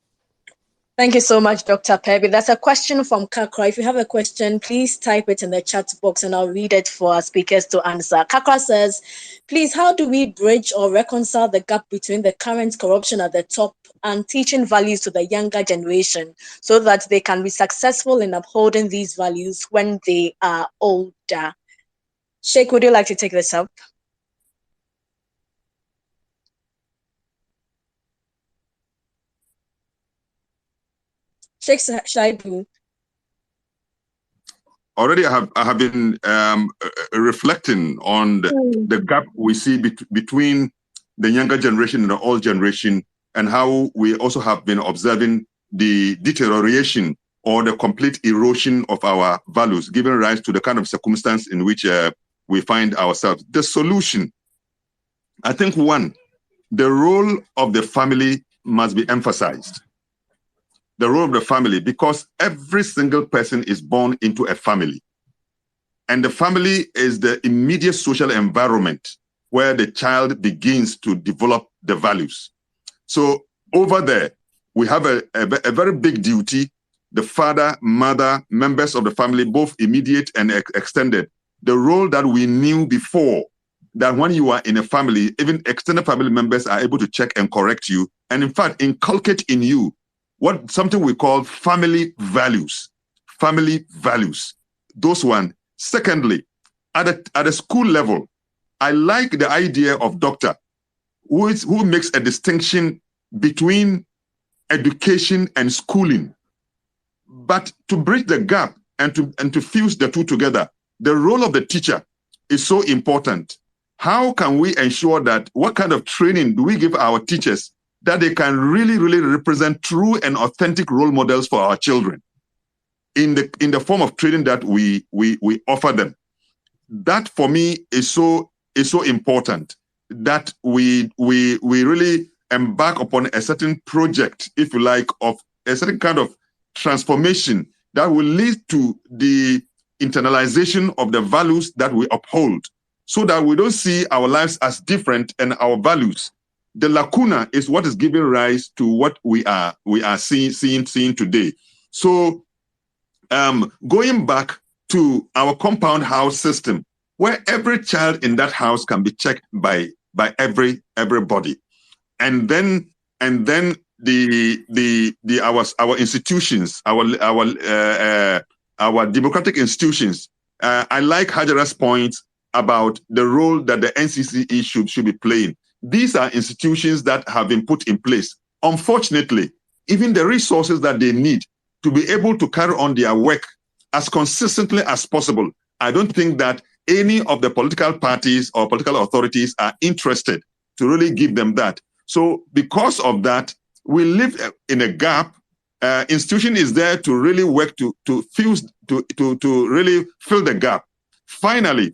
Thank you so much, Dr. Pebby. That's a question from Kakra. If you have a question, please type it in the chat box and I'll read it for our speakers to answer. Kakra says, please, how do we bridge or reconcile the gap between the current corruption at the top and teaching values to the younger generation so that they can be successful in upholding these values when they are older? Sheikh, would you like to take this up? Sheikh Shaibu. Already I have been reflecting on the gap we see between the younger generation and the old generation, and how we also have been observing the deterioration or the complete erosion of our values, giving rise to the kind of circumstance in which we find ourselves. The solution, I think, one, the role of the family must be emphasized. The role of the family, because every single person is born into a family. And the family is the immediate social environment where the child begins to develop the values. So over there, we have a very big duty. The father, mother, members of the family, both immediate and extended. The role that we knew before, that when you are in a family, even extended family members are able to check and correct you, and in fact, inculcate in you something we call family values. Family values. Those one. Secondly, at a school level, I like the idea of doctor who makes a distinction between education and schooling. But to bridge the gap and to fuse the two together, the role of the teacher is so important. How can we ensure that, what kind of training do we give our teachers that they can really, really represent true and authentic role models for our children in the form of training that we offer them? That for me is so important, that we really embark upon a certain project, if you like, of a certain kind of transformation that will lead to the internalization of the values that we uphold, so that we don't see our lives as different and our values. The lacuna is what is giving rise to what we are seeing today. So going back to our compound house system, where every child in that house can be checked by everybody, and then our institutions, our democratic institutions. I like Hajara's point about the role that the NCCE should be playing. These are institutions that have been put in place. Unfortunately, even the resources that they need to be able to carry on their work as consistently as possible, I don't think that any of the political parties or political authorities are interested to really give them that. So because of that, we live in a gap. Institution is there to really work to fuse, to really fill the gap. Finally,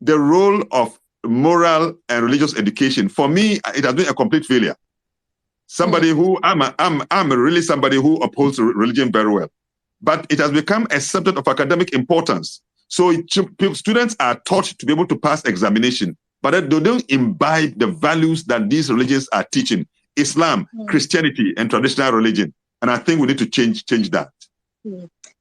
the role of moral and religious education, for me, it has been a complete failure. Somebody who I'm really somebody who upholds religion very well, but it has become a subject of academic importance. So students are taught to be able to pass examination, but they don't imbibe the values that these religions are teaching: Islam, Christianity, and traditional religion. And I think we need to change that.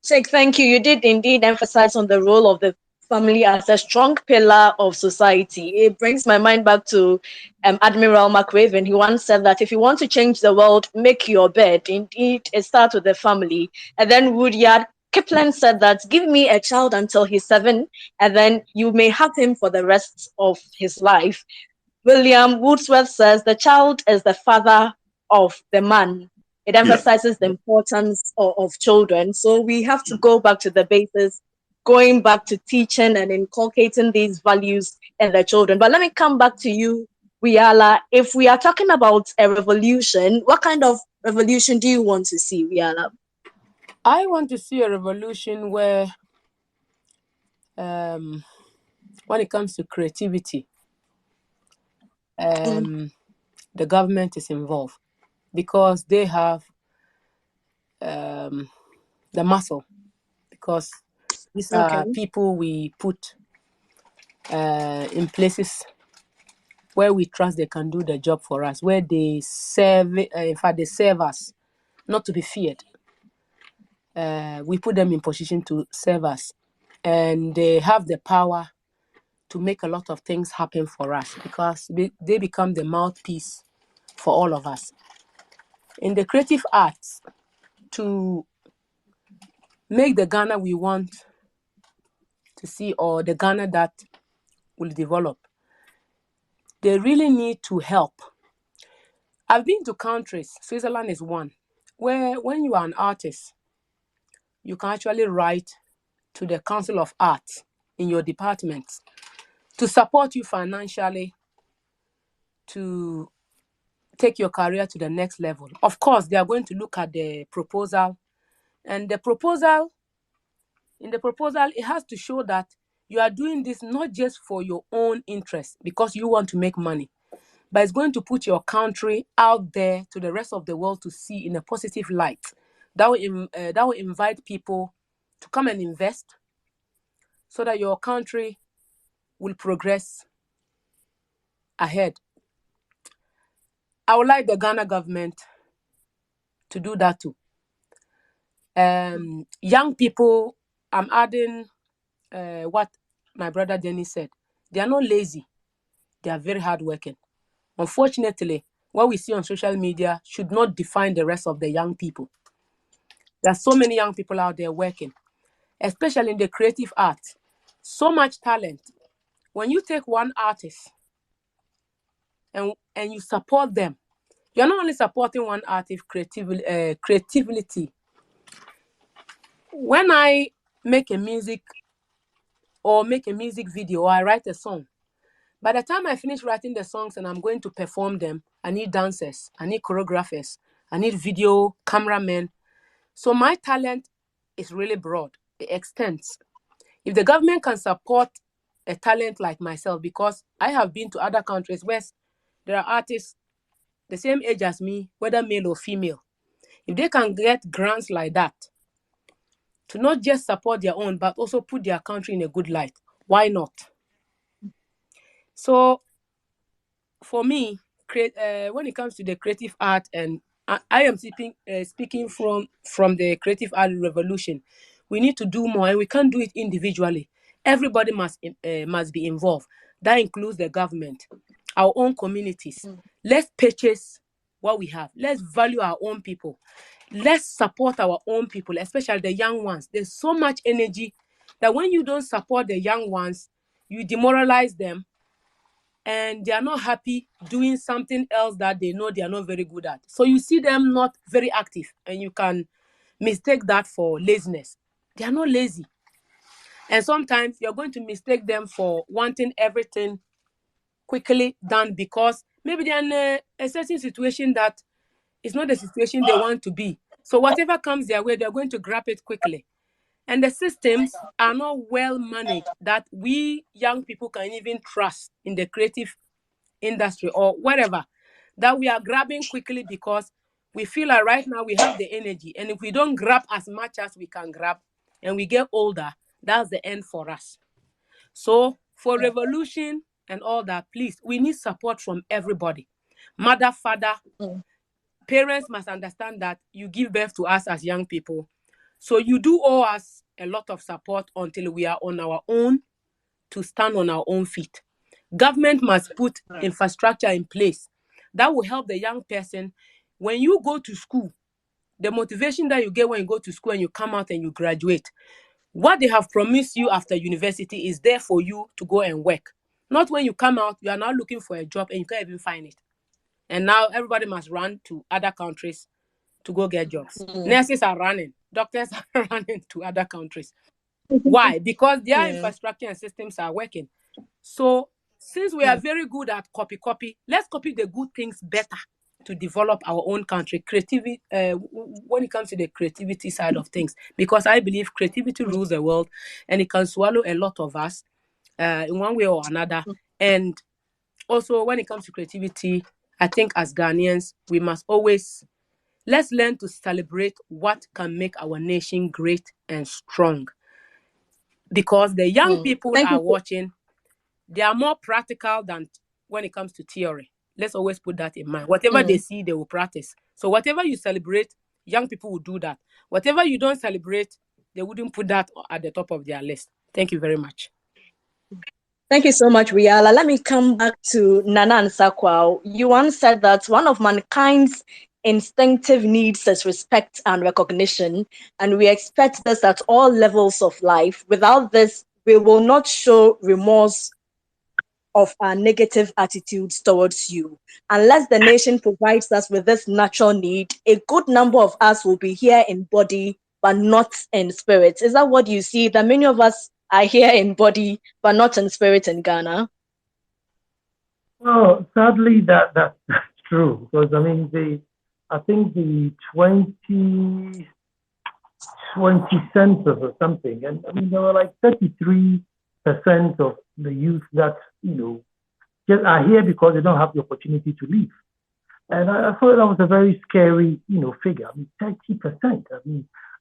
Sheikh, thank you. You did indeed emphasize on the role of the family as a strong pillar of society. It brings my mind back to Admiral McRaven. He once said that if you want to change the world, make your bed. Indeed, it starts with the family. And then Rudyard Kipling said that give me a child until he's 7, and then you may have him for the rest of his life. William Wordsworth says the child is the father of the man. It emphasizes the importance of children. So we have to go back to the basis, going back to teaching and inculcating these values in the children. But let me come back to you, Wiala. If we are talking about a revolution, what kind of revolution do you want to see, Wiala? I want to see a revolution where, when it comes to creativity, the government is involved because they have the muscle. Because these are people we put in places where we trust they can do the job for us, where they serve, in fact, they serve us, not to be feared. We put them in position to serve us, and they have the power to make a lot of things happen for us because they become the mouthpiece for all of us. In the creative arts, to make the Ghana we want to see, or the Ghana that will develop, they really need to help. I've been to countries, Switzerland is one, where when you are an artist, you can actually write to the Council of Arts in your department to support you financially to take your career to the next level. Of course, they are going to look at the proposal, and in the proposal, it has to show that you are doing this not just for your own interest because you want to make money, but it's going to put your country out there to the rest of the world to see in a positive light. That will invite people to come and invest so that your country will progress ahead. I would like the Ghana government to do that too. Young people, I'm adding what my brother Dennis said. They are not lazy. They are very hardworking. Unfortunately, what we see on social media should not define the rest of the young people. There are so many young people out there working, especially in the creative arts. So much talent. When you take one artist and you support them, you're not only supporting one artist creativity. When I make a music video, or I write a song, by the time I finish writing the songs and I'm going to perform them, I need dancers, I need choreographers, I need video cameramen. So my talent is really broad. It extends. If the government can support a talent like myself, because I have been to other countries where there are artists the same age as me, whether male or female. If they can get grants like that to not just support their own, but also put their country in a good light, why not? So for me, when it comes to the creative art, and I am speaking from the creative art revolution, we need to do more, and we can't do it individually. Everybody must be involved. That includes the government, our own communities. Let's purchase what we have. Let's value our own people. Let's support our own people, especially the young ones. There's so much energy that when you don't support the young ones, you demoralize them, and they are not happy doing something else that they know they are not very good at. So you see them not very active, and you can mistake that for laziness. They are not lazy. And sometimes you're going to mistake them for wanting everything quickly done because maybe they're in a certain situation that is not the situation they want to be. So whatever comes their way, they're going to grab it quickly. And the systems are not well managed that we young people can even trust in the creative industry or whatever, that we are grabbing quickly because we feel like right now we have the energy. And if we don't grab as much as we can grab and we get older, that's the end for us. So for revolution and all that, please, we need support from everybody. Mother, father, parents must understand that you give birth to us as young people. So you do owe us a lot of support until we are on our own to stand on our own feet. Government must put infrastructure in place that will help the young person. When you go to school, the motivation that you get when you go to school and you come out and you graduate, what they have promised you after university is there for you to go and work. Not when you come out, you are now looking for a job and you can't even find it. And now everybody must run to other countries to go get jobs. Nurses are running. Doctors are running to other countries. Why? Because their infrastructure and systems are working. So since we are very good at copy, let's copy the good things better to develop our own country. Creativity, when it comes to the creativity side of things, because I believe creativity rules the world and it can swallow a lot of us in one way or another. And also when it comes to creativity, I think as Ghanaians, we must always, let's learn to celebrate what can make our nation great and strong. Because the young people are watching, they are more practical than when it comes to theory. Let's always put that in mind. Whatever they see, they will practice. So whatever you celebrate, young people will do that. Whatever you don't celebrate, they wouldn't put that at the top of their list. Thank you very much. Thank you so much, Riala. Let me come back to Nana Nsakwao. You once said that one of mankind's instinctive needs is respect and recognition, and we expect this at all levels of life. Without this, we will not show remorse of our negative attitudes towards you. Unless the nation provides us with this natural need, a good number of us will be here in body, but not in spirit. Is that what you see? That many of us are here in body, but not in spirit in Ghana? Well, sadly, that's true. Because, I mean, I think the 20 census or something, and I mean, there were like 33% of the youth that, just are here because they don't have the opportunity to leave. And I thought that was a very scary, figure. I mean, 30%,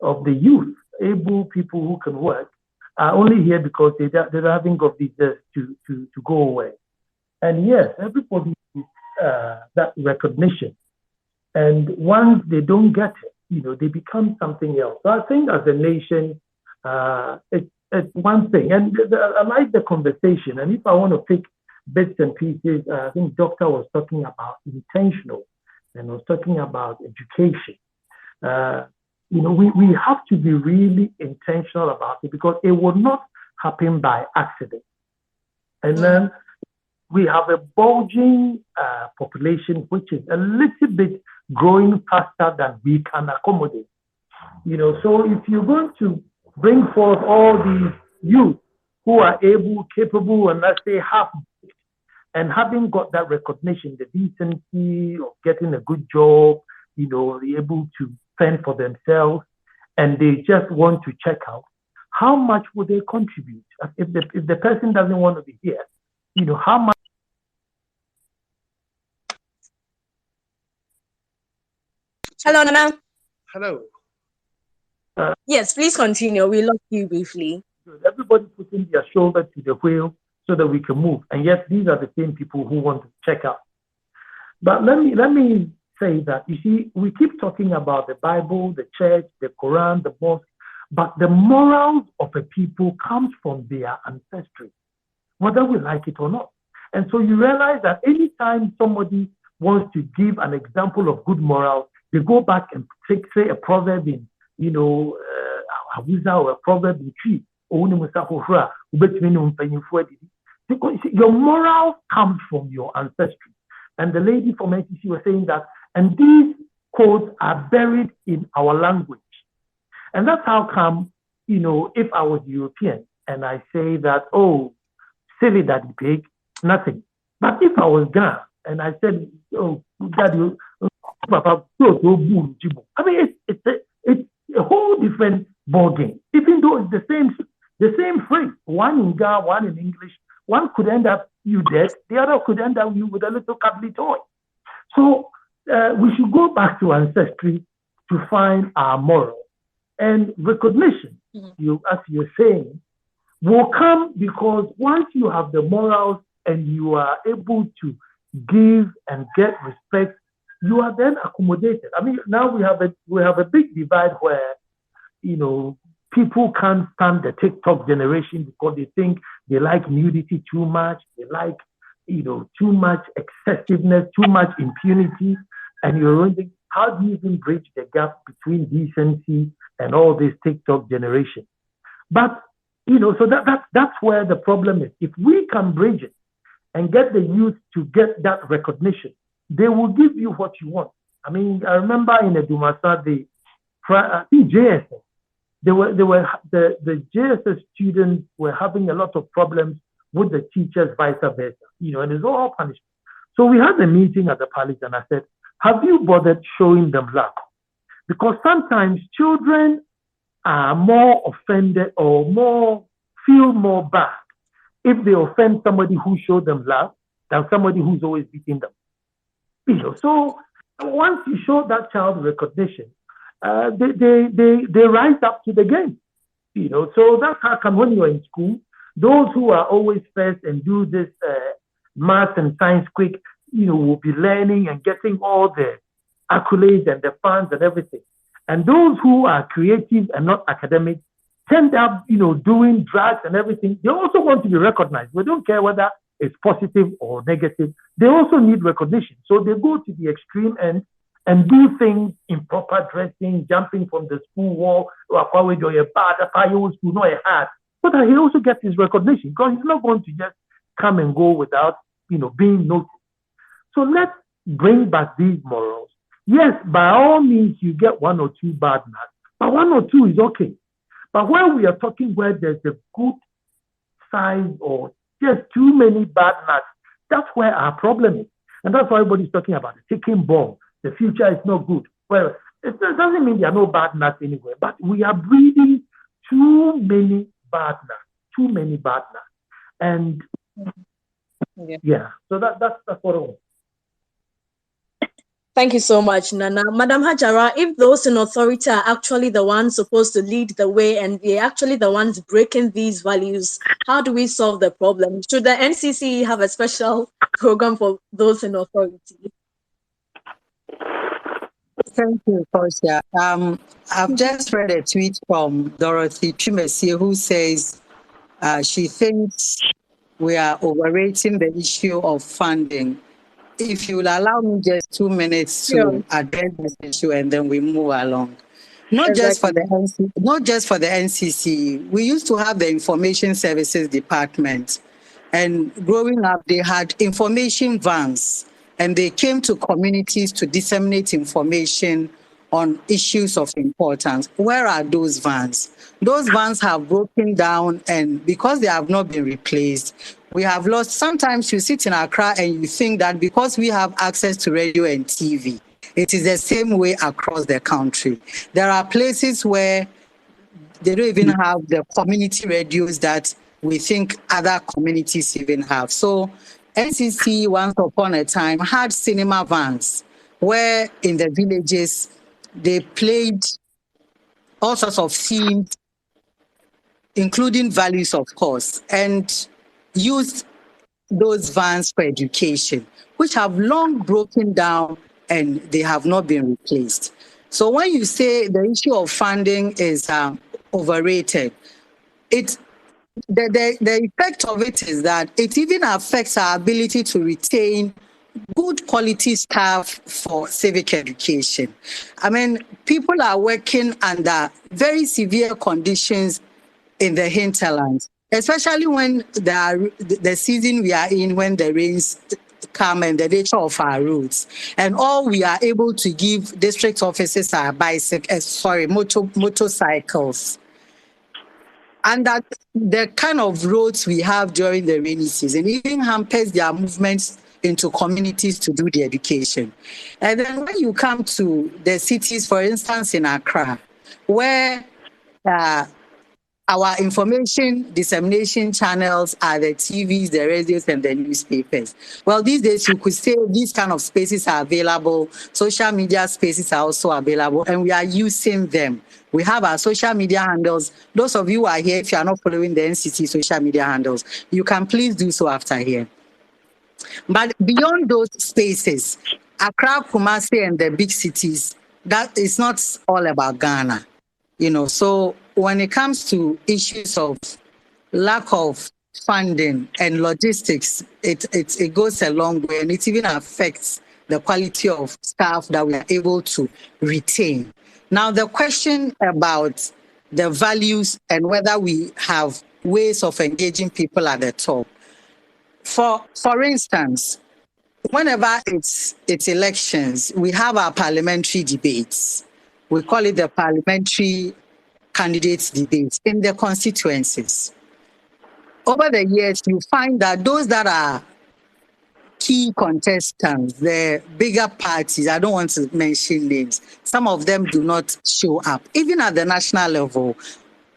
of the youth, able people who can work, are only here because they haven't got visas to go away. And yes, everybody needs that recognition. And once they don't get it, they become something else. So I think as a nation, it's one thing. And I like the conversation. And if I want to pick bits and pieces, I think Doctor was talking about intentional and was talking about education. We have to be really intentional about it because it will not happen by accident. And then we have a bulging population, which is a little bit growing faster than we can accommodate. So if you're going to bring forth all these youth who are able, capable, and let's say half, and having got that recognition, the decency of getting a good job, able to fend for themselves, and they just want to check out, how much would they contribute? If the person doesn't want to be here, how much? Hello, Nana. Hello. Yes, please continue. We lost you briefly. Everybody putting their shoulder to the wheel so that we can move. And yet these are the same people who want to check out. But let me say that, you see, we keep talking about the Bible, the church, the Quran, the mosque, but the morals of a people comes from their ancestry, whether we like it or not. And so you realize that anytime somebody wants to give an example of good morals, they go back and say a proverb in, Hausa or a proverb in Tree. Because your moral comes from your ancestry. And the lady from NCC was saying that, and these codes are buried in our language. And that's how come, if I was European and I say that, oh, silly daddy pig, nothing. But if I was Ghana and I said, oh, daddy, Papa, I mean, it's a whole different ballgame. Even though it's the same phrase, one in Ghana, one in English, one could end up you dead, the other could end up you with a little cuddly toy. So we should go back to ancestry to find our moral. And recognition, as you're saying, will come because once you have the morals and you are able to give and get respect, you are then accommodated. I mean, now we have a big divide where, people can't stand the TikTok generation because they think they like nudity too much, they like, too much excessiveness, too much impunity, and you're thinking, how do you even bridge the gap between decency and all this TikTok generation? But, so that's where the problem is. If we can bridge it and get the youth to get that recognition, they will give you what you want. I mean, I remember in Edumasa, the JSS, the JSS students were having a lot of problems with the teachers, vice versa, and it's all punishment. So we had a meeting at the palace, and I said, have you bothered showing them love? Because sometimes children are more offended or feel more bad if they offend somebody who showed them love than somebody who's always beating them. So once you show that child recognition, they rise up to the game. So that's how come when you're in school, those who are always first and do this math and science quick, will be learning and getting all the accolades and the funds and everything. And those who are creative and not academic tend up, doing drugs and everything. They also want to be recognized. We don't care whether it's positive or negative. They also need recognition. So they go to the extreme end and do things, improper dressing, jumping from the school wall, but he also gets his recognition because he's not going to just come and go without, being noticed. So let's bring back these morals. Yes, by all means, you get one or two bad nuts, but one or two is okay. But when we are talking where there's a good size or just too many bad nuts, that's where our problem is. And that's why everybody's talking about the ticking bomb. The future is not good. Well, it doesn't mean there are no bad nuts anywhere, but we are breeding too many bad nuts. And so that's what I want. Thank you so much, Nana. Madam Hajara, if those in authority are actually the ones supposed to lead the way and they're actually the ones breaking these values, how do we solve the problem? Should the NCC have a special program for those in authority? Thank you, Portia. I've just read a tweet from Dorothy Chumesi who says she thinks we are overrating the issue of funding. If you will allow me just 2 minutes to address this issue and then we move along. Not just for the NCC. We used to have the Information Services Department, and growing up, they had information vans, and they came to communities to disseminate information on issues of importance. Where are those vans? Those vans have broken down, and because they have not been replaced, we have lost. Sometimes you sit in Accra and you think that because we have access to radio and TV, it is the same way across the country. There are places where they don't even have the community radios that we think other communities even have. So NCC once upon a time had cinema vans where in the villages they played all sorts of themes, including values, of course, and used those vans for education, which have long broken down and they have not been replaced. So when you say the issue of funding is overrated, the effect of it is that it even affects our ability to retain good quality staff for civic education. I mean, people are working under very severe conditions in the hinterlands, especially when the season we are in, when the rains come and the nature of our roads. And all we are able to give district officers are motorcycles. And that the kind of roads we have during the rainy season even hampers their movements into communities to do the education. And then when you come to the cities, for instance, in Accra, where our information dissemination channels are the TVs, the radios, and the newspapers. Well, these days you could say these kind of spaces are available. Social media spaces are also available, and we are using them. We have our social media handles. Those of you who are here, if you are not following the NCC social media handles, you can please do so after here. But beyond those spaces, Accra, Kumasi, and the big cities, that is not all about Ghana. So when it comes to issues of lack of funding and logistics, it goes a long way, and it even affects the quality of staff that we are able to retain. Now, the question about the values and whether we have ways of engaging people at the top. For instance, whenever it's elections, we have our parliamentary debates. We call it the parliamentary candidates debates in the constituencies. Over the years, you find that those that are key contestants, the bigger parties, I don't want to mention names, some of them do not show up. Even at the national level,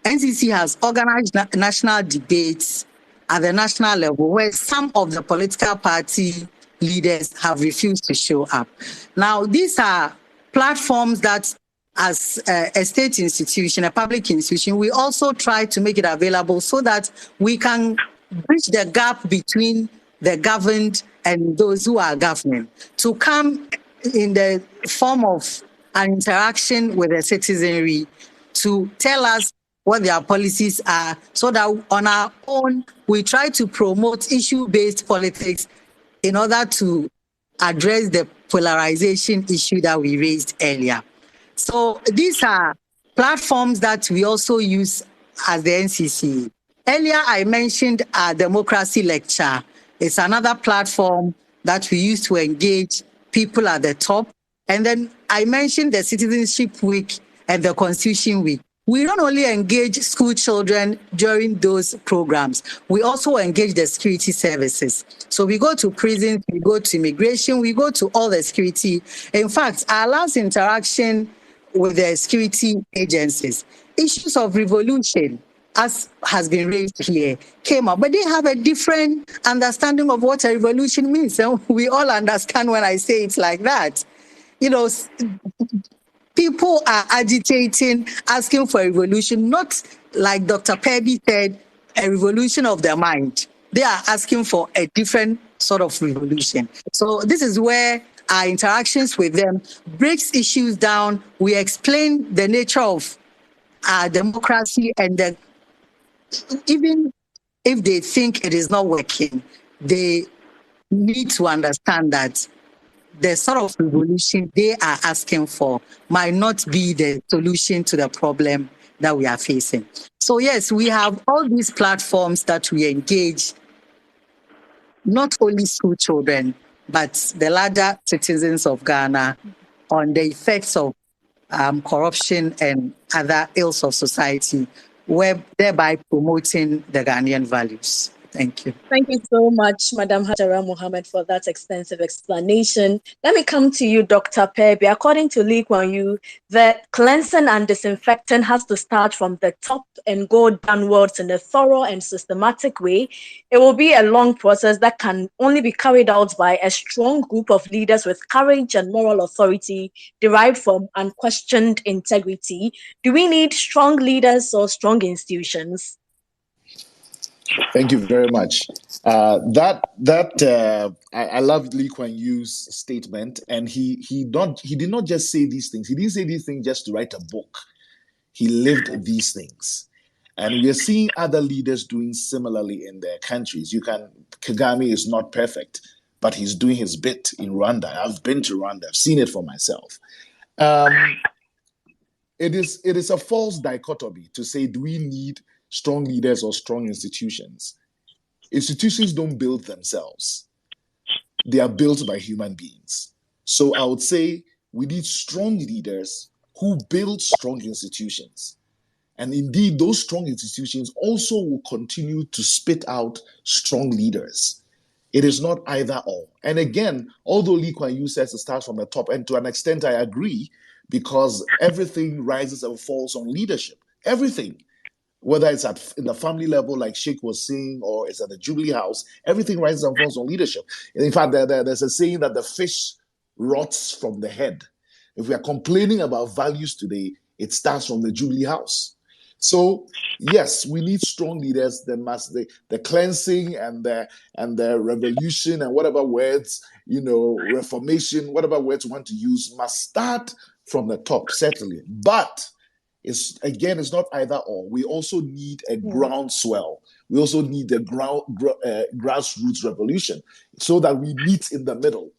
NCC has organized national debates at the national level where some of the political party leaders have refused to show up. Now, these are platforms that as a state institution, a public institution, we also try to make it available so that we can bridge the gap between the governed and those who are governing, to come in the form of an interaction with the citizenry to tell us what their policies are, so that on our own, we try to promote issue-based politics in order to address the polarization issue that we raised earlier. So these are platforms that we also use as the NCC. Earlier, I mentioned our democracy lecture. It's another platform that we use to engage people at the top. And then I mentioned the Citizenship Week and the Constitution Week. We don't only engage school children during those programs, we also engage the security services. So we go to prisons, we go to immigration, we go to all the security. In fact, our last interaction with the security agencies, issues of revolution, as has been raised here, came up, but they have a different understanding of what a revolution means. And we all understand when I say it's like that. You know, people are agitating, asking for a revolution, not like Dr. Pebby said, a revolution of their mind. They are asking for a different sort of revolution. So this is where our interactions with them breaks issues down. We explain the nature of our democracy, and that even if they think it is not working, they need to understand that the sort of revolution they are asking for might not be the solution to the problem that we are facing. So yes, we have all these platforms that we engage, not only school children, but the larger citizens of Ghana on the effects of corruption and other ills of society, thereby promoting the Ghanaian values. Thank you. Thank you so much, Madam Hajara Mohammed, for that extensive explanation. Let me come to you, Dr. Pebby. According to Lee Kuan Yew, the cleansing and disinfecting has to start from the top and go downwards in a thorough and systematic way. It will be a long process that can only be carried out by a strong group of leaders with courage and moral authority derived from unquestioned integrity. Do we need strong leaders or strong institutions? Thank you very much. I love Lee Kuan Yew's statement, and he did not just say these things. He didn't say these things just to write a book. He lived these things, and we are seeing other leaders doing similarly in their countries. Kagame is not perfect, but he's doing his bit in Rwanda. I've been to Rwanda. I've seen it for myself. It is a false dichotomy to say, do we need strong leaders or strong institutions? Institutions don't build themselves. They are built by human beings. So I would say we need strong leaders who build strong institutions. And indeed, those strong institutions also will continue to spit out strong leaders. It is not either or. And again, although Lee Kuan Yew says it starts from the top, and to an extent I agree, because everything rises and falls on leadership. Everything. Whether it's in the family level, like Sheikh was saying, or it's at the Jubilee House, everything rises and falls on leadership. In fact, there's a saying that the fish rots from the head. If we are complaining about values today, it starts from the Jubilee House. So yes, we need strong leaders. The cleansing and the revolution and whatever words, reformation, whatever words we want to use, must start from the top, certainly. But it's not either or. We also need a groundswell. We also need a grassroots revolution so that we meet in the middle.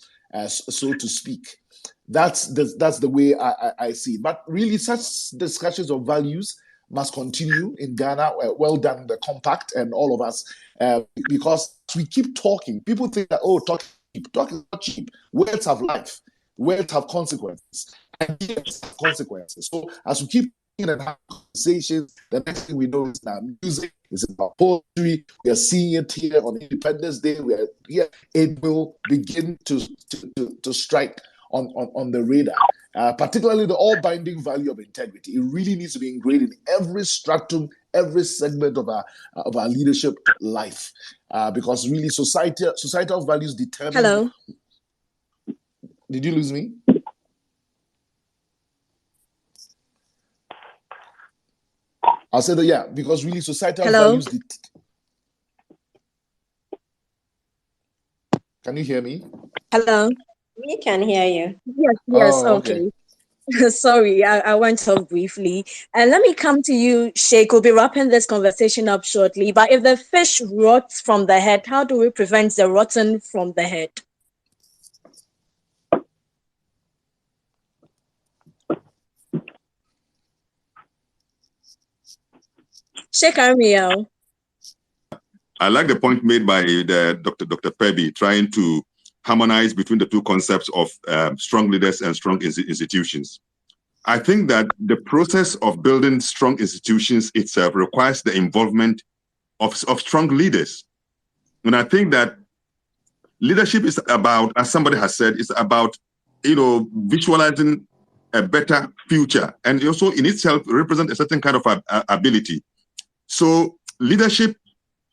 so to speak. That's the way I see it. But really, such discussions of values must continue in Ghana. Well done, the compact and all of us, because we keep talking. People think that, talk is not cheap. Words have life. Words have consequences. Ideas have consequences. So as we keep and have conversations, the next thing we know is now music, it's about poetry. We are seeing it here on Independence Day. We are here. It will begin to strike on the radar, particularly the all-binding value of integrity. It really needs to be ingrained in every stratum, every segment of our leadership life, because really societal values determine. Hello. Did you lose me? I said that, yeah, because really societal values. Can you hear me? Hello. We can hear you. Yes, okay. Sorry, I went off briefly. And let me come to you, Sheikh. We'll be wrapping this conversation up shortly. But if the fish rots from the head, how do we prevent the rotten from the head? Sheikh Amiel. I like the point made by Dr. Pebby, trying to harmonize between the two concepts of strong leaders and strong institutions. I think that the process of building strong institutions itself requires the involvement of strong leaders. And I think that leadership is about, as somebody has said, it's about, visualizing a better future, and also in itself represent a certain kind of ability. So leadership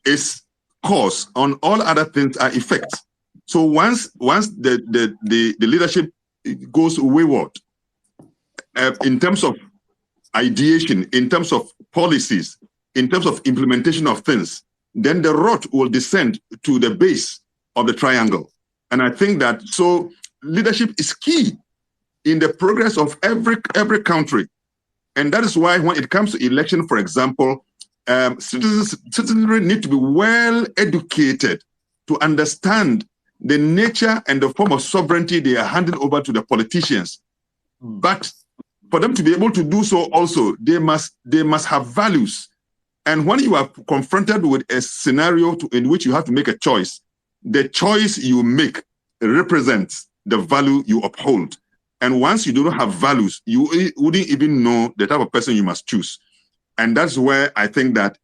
is cause, on all other things are effects. So once the leadership goes wayward, in terms of ideation, in terms of policies, in terms of implementation of things, then the rot will descend to the base of the triangle. And I think that so leadership is key in the progress of every country. And that is why when it comes to election, for example, citizens need to be well educated to understand the nature and the form of sovereignty they are handing over to the politicians. But for them to be able to do so also, they must have values. And when you are confronted with a scenario in which you have to make a choice, the choice you make represents the value you uphold. And once you do not have values, you wouldn't even know the type of person you must choose. And that's where I think that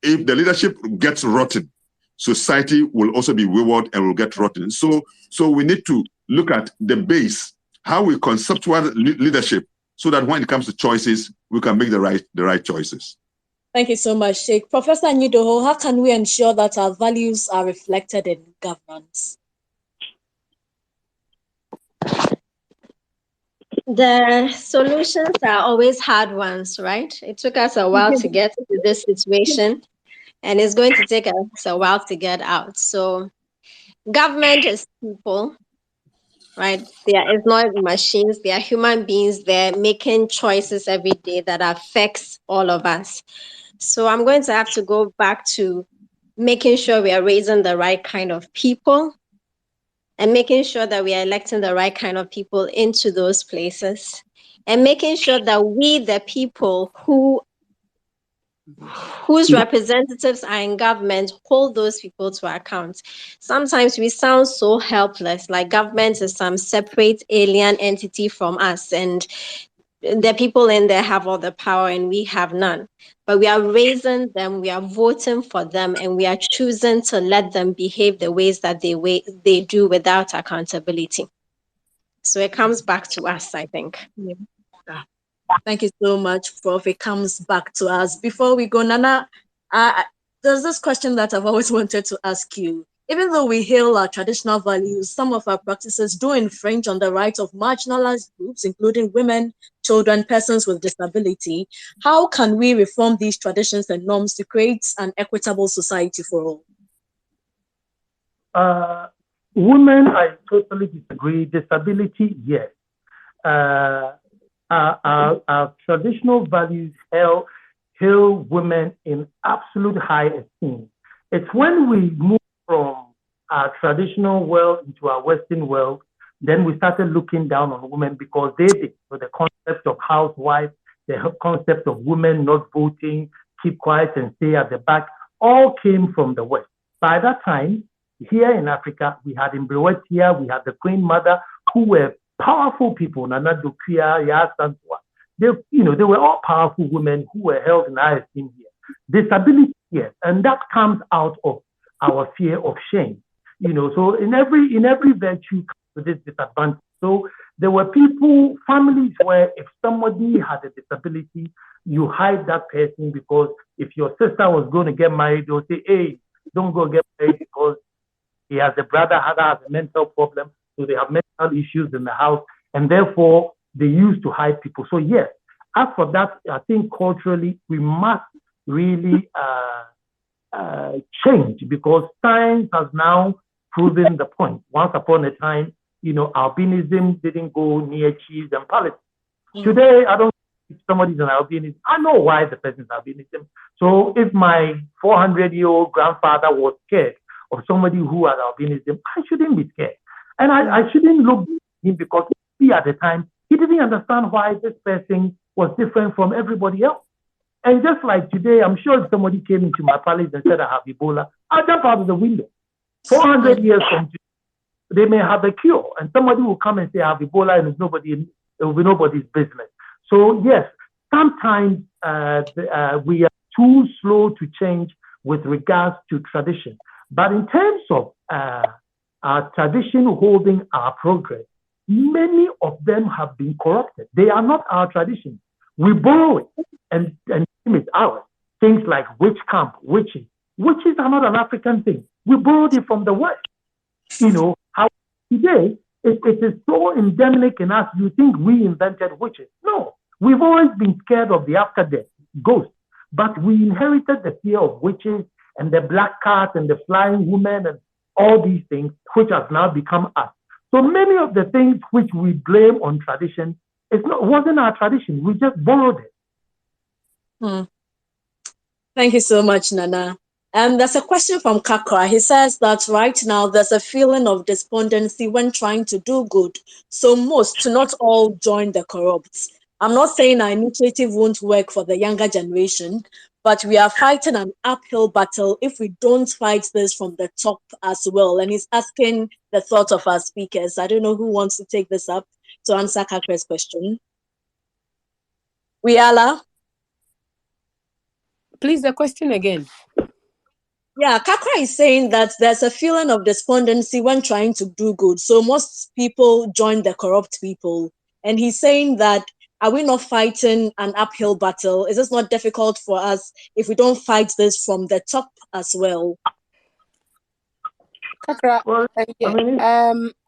if the leadership gets rotten, society will also be wayward and will get rotten. So we need to look at the base, how we conceptualize leadership, so that when it comes to choices, we can make the right choices. Thank you so much, Sheikh. Professor Nyidoho, how can we ensure that our values are reflected in governance? The solutions are always hard ones, right? It took us a while to get to this situation, and it's going to take us a while to get out. So government is people, right? It's not machines. They are human beings. They're making choices every day that affects all of us. So I'm going to have to go back to making sure we are raising the right kind of people and making sure that we are electing the right kind of people into those places, and making sure that we, the people whose representatives are in government, hold those people to account. Sometimes we sound so helpless, like government is some separate alien entity from us, and the people in there have all the power and we have none. But we are raising them, we are voting for them, and we are choosing to let them behave the ways that they do without accountability. So it comes back to us, I think. Yeah. Thank you so much, Prof. It comes back to us. Before we go, Nana, there's this question that I've always wanted to ask you. Even though we hail our traditional values, some of our practices do infringe on the rights of marginalized groups, including women, children, persons with disability. How can we reform these traditions and norms to create an equitable society for all? Women, I totally disagree. Disability, yes. Our traditional values hail women in absolute high esteem. It's when we move from our traditional world into our Western world Then we started looking down on women because they did. So the concept of housewife, the concept of women not voting, keep quiet and stay at the back, all came from the West. By that time, here in Africa, we had Mbrewetia, we had the Queen Mother, who were powerful people, Nana Dukia, Yasantua. They were all powerful women who were held in high esteem here. Disability, yes, and that comes out of our fear of shame. So in every virtue comes with this disadvantage. So there were families where if somebody had a disability, you hide that person because if your sister was going to get married, they'll say, hey, don't go get married because he has a brother that has a mental problem, so they have mental issues in the house, and therefore they used to hide people. So yes, as for that, I think culturally we must really change because science has now proven the point. Once upon a time, albinism didn't go near cheese and politics. Today, I don't. If somebody's an albinism, I know why the person's albinism. So if my 400-year-old grandfather was scared of somebody who had albinism, I shouldn't be scared. And I shouldn't look at him because he at the time, he didn't understand why this person was different from everybody else. And just like today, I'm sure if somebody came into my palace and said I have Ebola, I'll jump out of the window. 400 years from today, they may have a cure, and somebody will come and say I have Ebola, and it will be nobody's business. So yes, sometimes we are too slow to change with regards to tradition. But in terms of our tradition holding our progress, many of them have been corrupted. They are not our tradition. We borrow it and claim it ours. Things like witch camp, witches. Witches are not an African thing. We borrowed it from the West. How today it is so endemic in us, you think we invented witches. No, we've always been scared of the after-death, ghosts. But we inherited the fear of witches and the black cat and the flying woman and all these things, which has now become us. So many of the things which we blame on tradition, wasn't our tradition. We just borrowed it. Thank you so much, Nana. There's a question from Kakra. He says that right now there's a feeling of despondency when trying to do good. So most, not all, join the corrupt. I'm not saying our initiative won't work for the younger generation, but we are fighting an uphill battle if we don't fight this from the top as well. And he's asking the thought of our speakers. I don't know who wants to take this up to answer Kakra's question. Wiala? Please, the question again. Yeah, Kakra is saying that there's a feeling of despondency when trying to do good. So most people join the corrupt people. And he's saying that, are we not fighting an uphill battle? Is this not difficult for us if we don't fight this from the top as well? Kakra,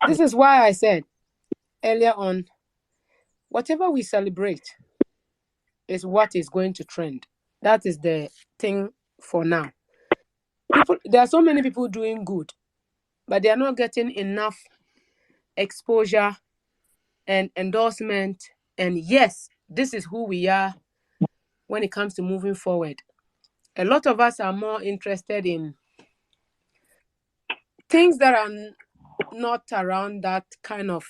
this is why I said earlier on, whatever we celebrate is what is going to trend. That is the thing for now. There are so many people doing good, but they are not getting enough exposure and endorsement. And yes, this is who we are when it comes to moving forward. A lot of us are more interested in things that are not around that kind of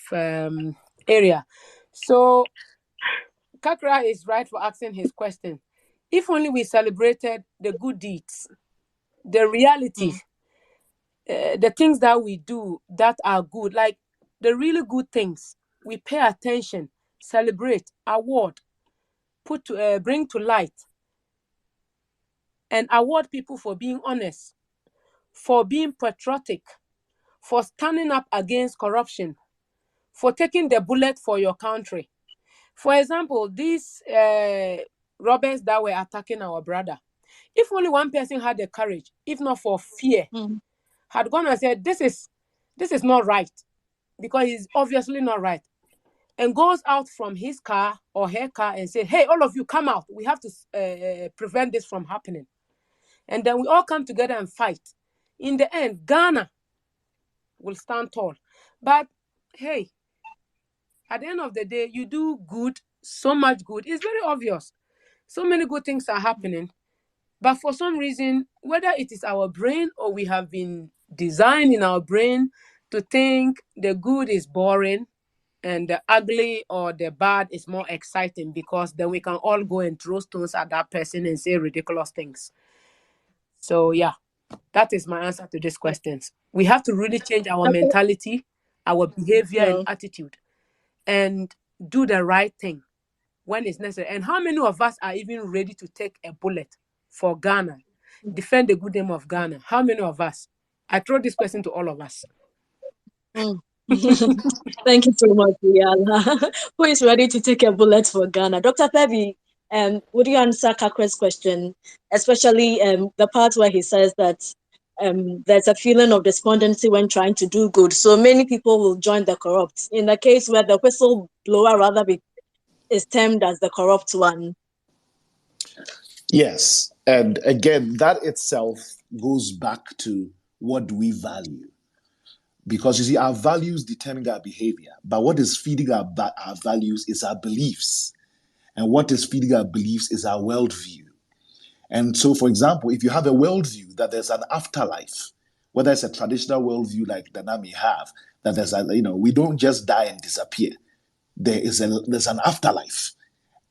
area. So Kakra is right for asking his question. If only we celebrated the good deeds, the reality, the things that we do that are good, like the really good things, we pay attention, celebrate, award, bring to light, and award people for being honest, for being patriotic, for standing up against corruption, for taking the bullet for your country. For example, these robbers that were attacking our brother, if only one person had the courage, if not for fear, had gone and said, this is not right, because it's obviously not right, and goes out from his car or her car and say, hey, all of you come out. We have to prevent this from happening. And then we all come together and fight. In the end, Ghana will stand tall. But hey, at the end of the day, you do good, so much good. It's very obvious. So many good things are happening. But for some reason, whether it is our brain or we have been designed in our brain to think the good is boring and the ugly or the bad is more exciting, because then we can all go and throw stones at that person and say ridiculous things. So yeah, that is my answer to these questions. We have to really change our mentality, our behavior and attitude, and do the right thing when it's necessary. And how many of us are even ready to take a bullet for Ghana, defend the good name of Ghana? How many of us? I throw this question to all of us. Thank you so much, Riala. Who is ready to take a bullet for Ghana? Dr. Pebi, would you answer Kakre's question, especially the part where he says that there's a feeling of despondency when trying to do good, so many people will join the corrupt, in the case where the whistleblower is termed as the corrupt one? Yes, and again, that itself goes back to what do we value. Because you see, our values determine our behavior, but what is feeding our values is our beliefs. And what is feeding our beliefs is our worldview. And so, for example, if you have a worldview that there's an afterlife, whether it's a traditional worldview like Nana may have, that there's we don't just die and disappear. There's an afterlife.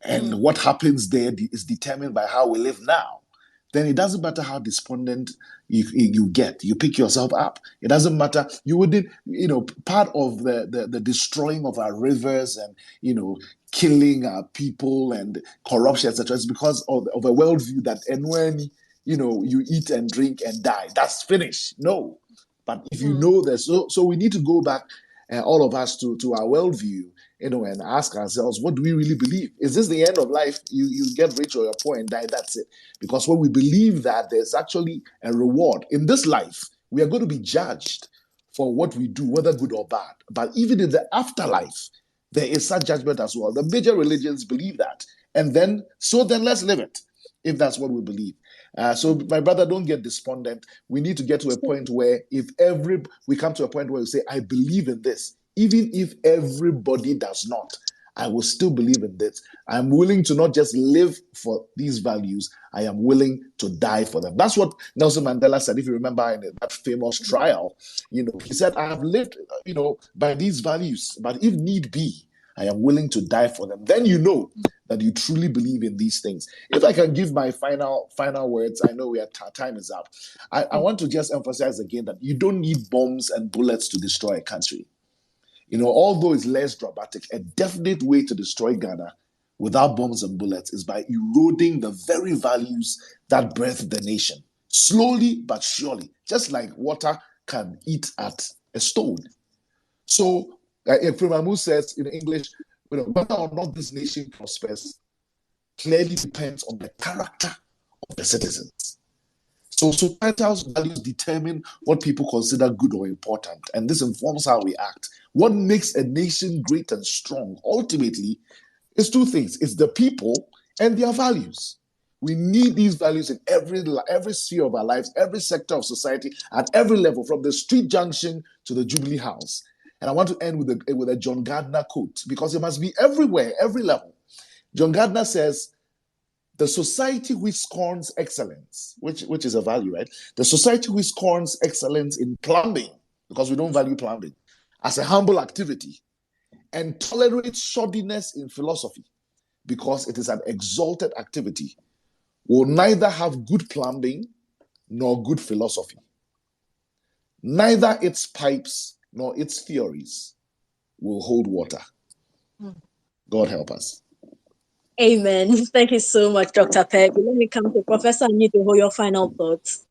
And what happens there is determined by how we live now. Then it doesn't matter how despondent you get. You pick yourself up. It doesn't matter. You wouldn't, part of the destroying of our rivers and, killing our people and corruption, etc. is because of a worldview that and when, you eat and drink and die, that's finished. No. But if you know this, so we need to go back, all of us, to our worldview, and ask ourselves, what do we really believe? Is this the end of life? You get rich or you're poor and die, that's it. Because when we believe that there's actually a reward in this life, we are going to be judged for what we do, whether good or bad. But even in the afterlife, there is such judgment as well. The major religions believe that. And then let's live it, if that's what we believe. So my brother, don't get despondent. We need to get to a point where we come to a point where we say, I believe in this. Even if everybody does not, I will still believe in this. I'm willing to not just live for these values, I am willing to die for them. That's what Nelson Mandela said, if you remember, in that famous trial. He said, I have lived, by these values, but if need be, I am willing to die for them. Then you know that you truly believe in these things. If I can give my final words, I know time is up. I want to just emphasize again that you don't need bombs and bullets to destroy a country. Although it's less dramatic, a definite way to destroy Ghana without bombs and bullets is by eroding the very values that birthed the nation. Slowly but surely, just like water can eat at a stone. So, Primamu says in English, whether or not this nation prospers clearly depends on the character of the citizens. So societal values determine what people consider good or important, and this informs how we act. What makes a nation great and strong, ultimately, is two things. It's the people and their values. We need these values in every sphere of our lives, every sector of society, at every level, from the street junction to the Jubilee House. And I want to end with a John Gardner quote, because it must be everywhere, every level. John Gardner says, the society which scorns excellence, which is a value, right? The society which scorns excellence in plumbing, because we don't value plumbing, as a humble activity, and tolerates shoddiness in philosophy, because it is an exalted activity, will neither have good plumbing nor good philosophy. Neither its pipes nor its theories will hold water. God help us. Amen. Thank you so much, Dr. Peggy. Let me come to Professor Anyido for your final thoughts.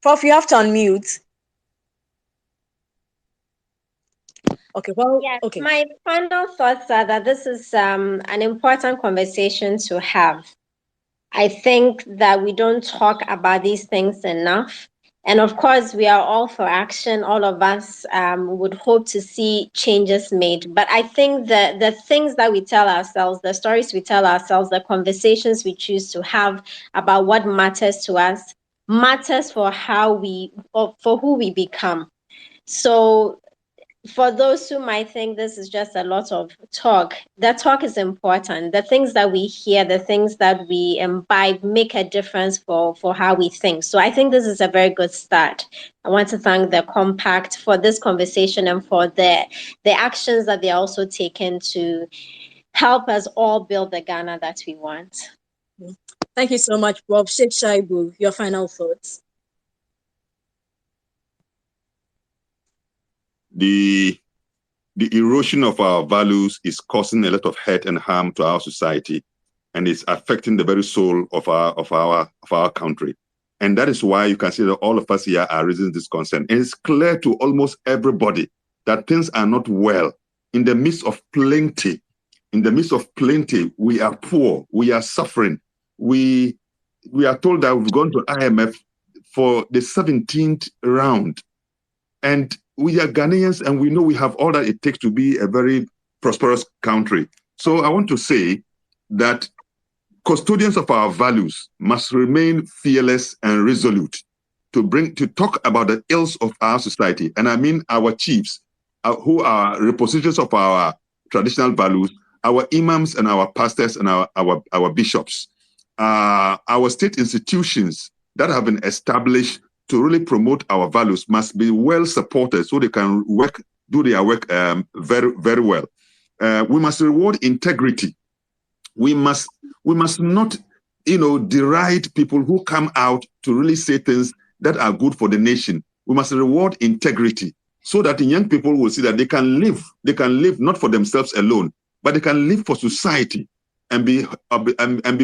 Prof, you have to unmute. Okay, well, yes, okay. My final thoughts are that this is an important conversation to have. I think that we don't talk about these things enough. And of course, we are all for action. All of us would hope to see changes made. But I think that the things that we tell ourselves, the stories we tell ourselves, the conversations we choose to have about what matters to us, matters for for who we become. So for those who might think this is just a lot of talk, that talk is important. The things that we hear, the things that we imbibe make a difference for how we think. So I think this is a very good start. I want to thank the Compact for this conversation and for the actions that they're also taking to help us all build the Ghana that we want. Thank you so much, Bob. Sheikh Shaibu, your final thoughts. The erosion of our values is causing a lot of hurt and harm to our society, and it's affecting the very soul of our country. And that is why you can see that all of us here are raising this concern. And it's clear to almost everybody that things are not well. In the midst of plenty, we are poor, we are suffering. We are told that we've gone to IMF for the 17th round. And we are Ghanaians, and we know we have all that it takes to be a very prosperous country. So I want to say that custodians of our values must remain fearless and resolute to talk about the ills of our society. And I mean our chiefs, who are repositories of our traditional values, our imams and our pastors and our bishops, our state institutions that have been established to really promote our values must be well supported so they can do their work very, very well. We must reward integrity. We must not, deride people who come out to really say things that are good for the nation. We must reward integrity so that the young people will see that they can live not for themselves alone, but they can live for society and be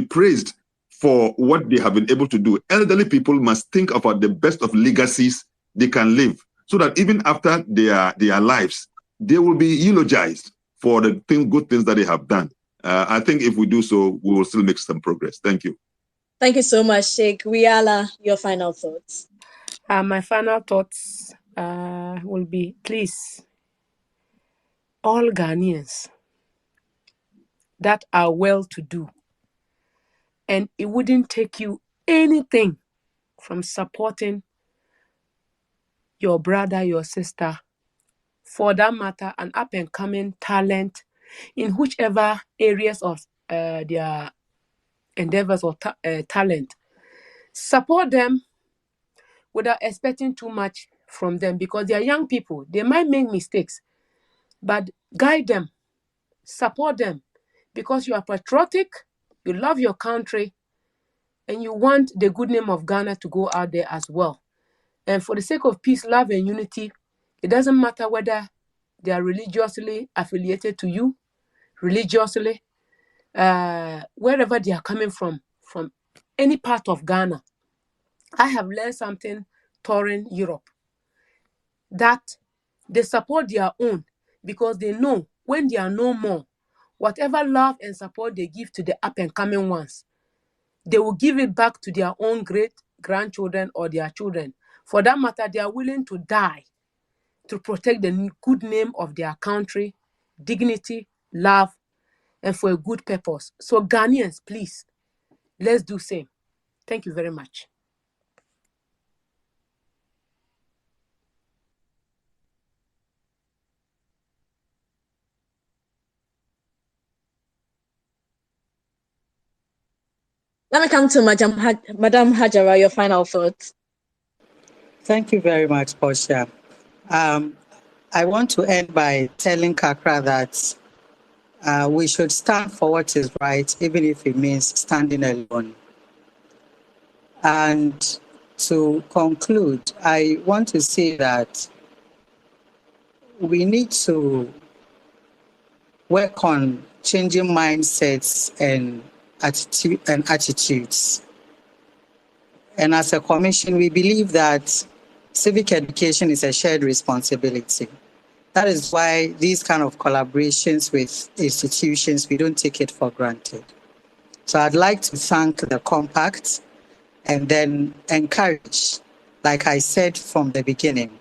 praised for what they have been able to do. Elderly people must think about the best of legacies they can live, so that even after their lives, they will be eulogized for the good things that they have done. I think if we do so, we will still make some progress. Thank you. Thank you so much, Sheikh. Riala, your final thoughts. My final thoughts will be, please, all Ghanaians that are well-to-do, and it wouldn't take you anything from supporting your brother, your sister, for that matter, an up-and-coming talent in whichever areas of their endeavors or talent. Support them without expecting too much from them, because they are young people. They might make mistakes, but guide them, support them, because you are patriotic, you love your country, and you want the good name of Ghana to go out there as well. And for the sake of peace, love, and unity, it doesn't matter whether they are religiously affiliated to you, religiously, wherever they are coming from any part of Ghana. I have learned something touring Europe, that they support their own because they know when they are no more, whatever love and support they give to the up-and-coming ones, they will give it back to their own great-grandchildren or their children. For that matter, they are willing to die to protect the good name of their country, dignity, love, and for a good purpose. So Ghanaians, please, let's do same. Thank you very much. Let me come to Madam Hajara, your final thoughts. Thank you very much, Portia. I want to end by telling Kakra that we should stand for what is right, even if it means standing alone. And to conclude, I want to say that we need to work on changing mindsets and attitudes. And as a commission, we believe that civic education is a shared responsibility. That is why these kind of collaborations with institutions, we don't take it for granted. So I'd like to thank the Compact and then encourage, like I said from the beginning,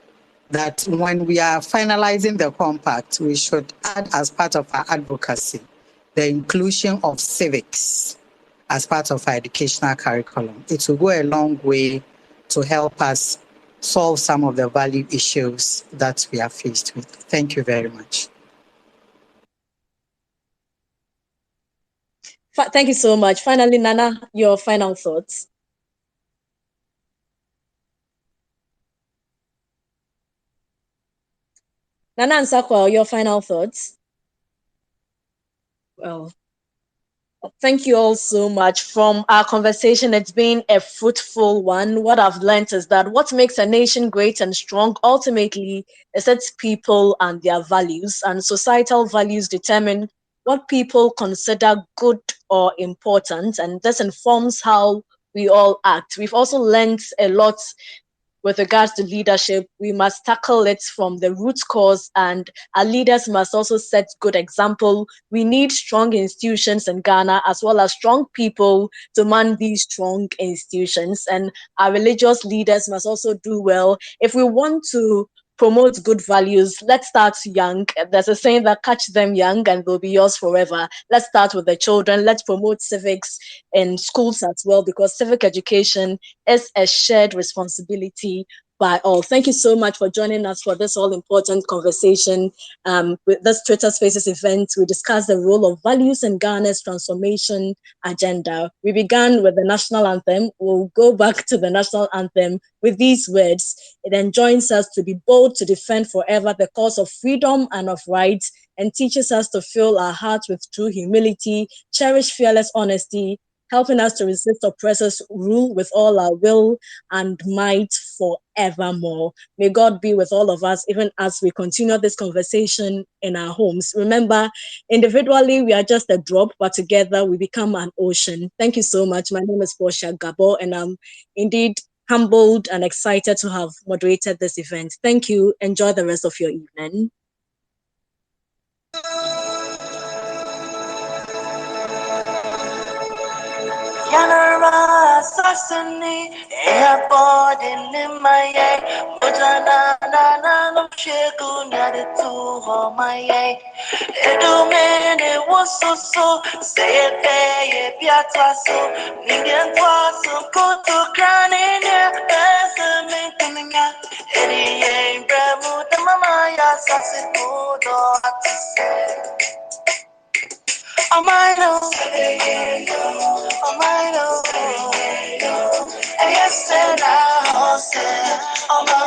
that when we are finalizing the Compact, we should add as part of our advocacy the inclusion of civics as part of our educational curriculum. It will go a long way to help us solve some of the value issues that we are faced with. Thank you very much. Thank you so much. Finally, Nana, your final thoughts. Nana and Sakwa, your final thoughts. Well, thank you all so much. From our conversation, it's been a fruitful one. What I've learned is that what makes a nation great and strong ultimately is its people and their values, and societal values determine what people consider good or important, and this informs how we all act. We've also learned a lot with regards to leadership. We must tackle it from the root cause, and our leaders must also set good example. We need strong institutions in Ghana as well as strong people to man these strong institutions, and our religious leaders must also do well. If we want to promote good values, let's start young. There's a saying that catch them young and they'll be yours forever. Let's start with the children. Let's promote civics in schools as well, because civic education is a shared responsibility by all. Thank you so much for joining us for this all important conversation. With this Twitter Spaces event, we discussed the role of values in Ghana's transformation agenda. We began with the national anthem. We'll go back to the national anthem with these words. It enjoins us to be bold to defend forever the cause of freedom and of rights, and teaches us to fill our hearts with true humility, cherish fearless honesty, helping us to resist oppressors' rule with all our will and might forevermore. May God be with all of us, even as we continue this conversation in our homes. Remember, individually, we are just a drop, but together we become an ocean. Thank you so much. My name is Portia Gabo, and I'm indeed humbled and excited to have moderated this event. Thank you. Enjoy the rest of your evening. Yanara Sassani, airport in my Mutana no Shagun at it to my Edumene was so say a pay piazza so Ningan was so good to crown in as a making Eddie Bramu, the Mamaya Sassiko, to say. Oh my no, oh my no, yes and I, oh my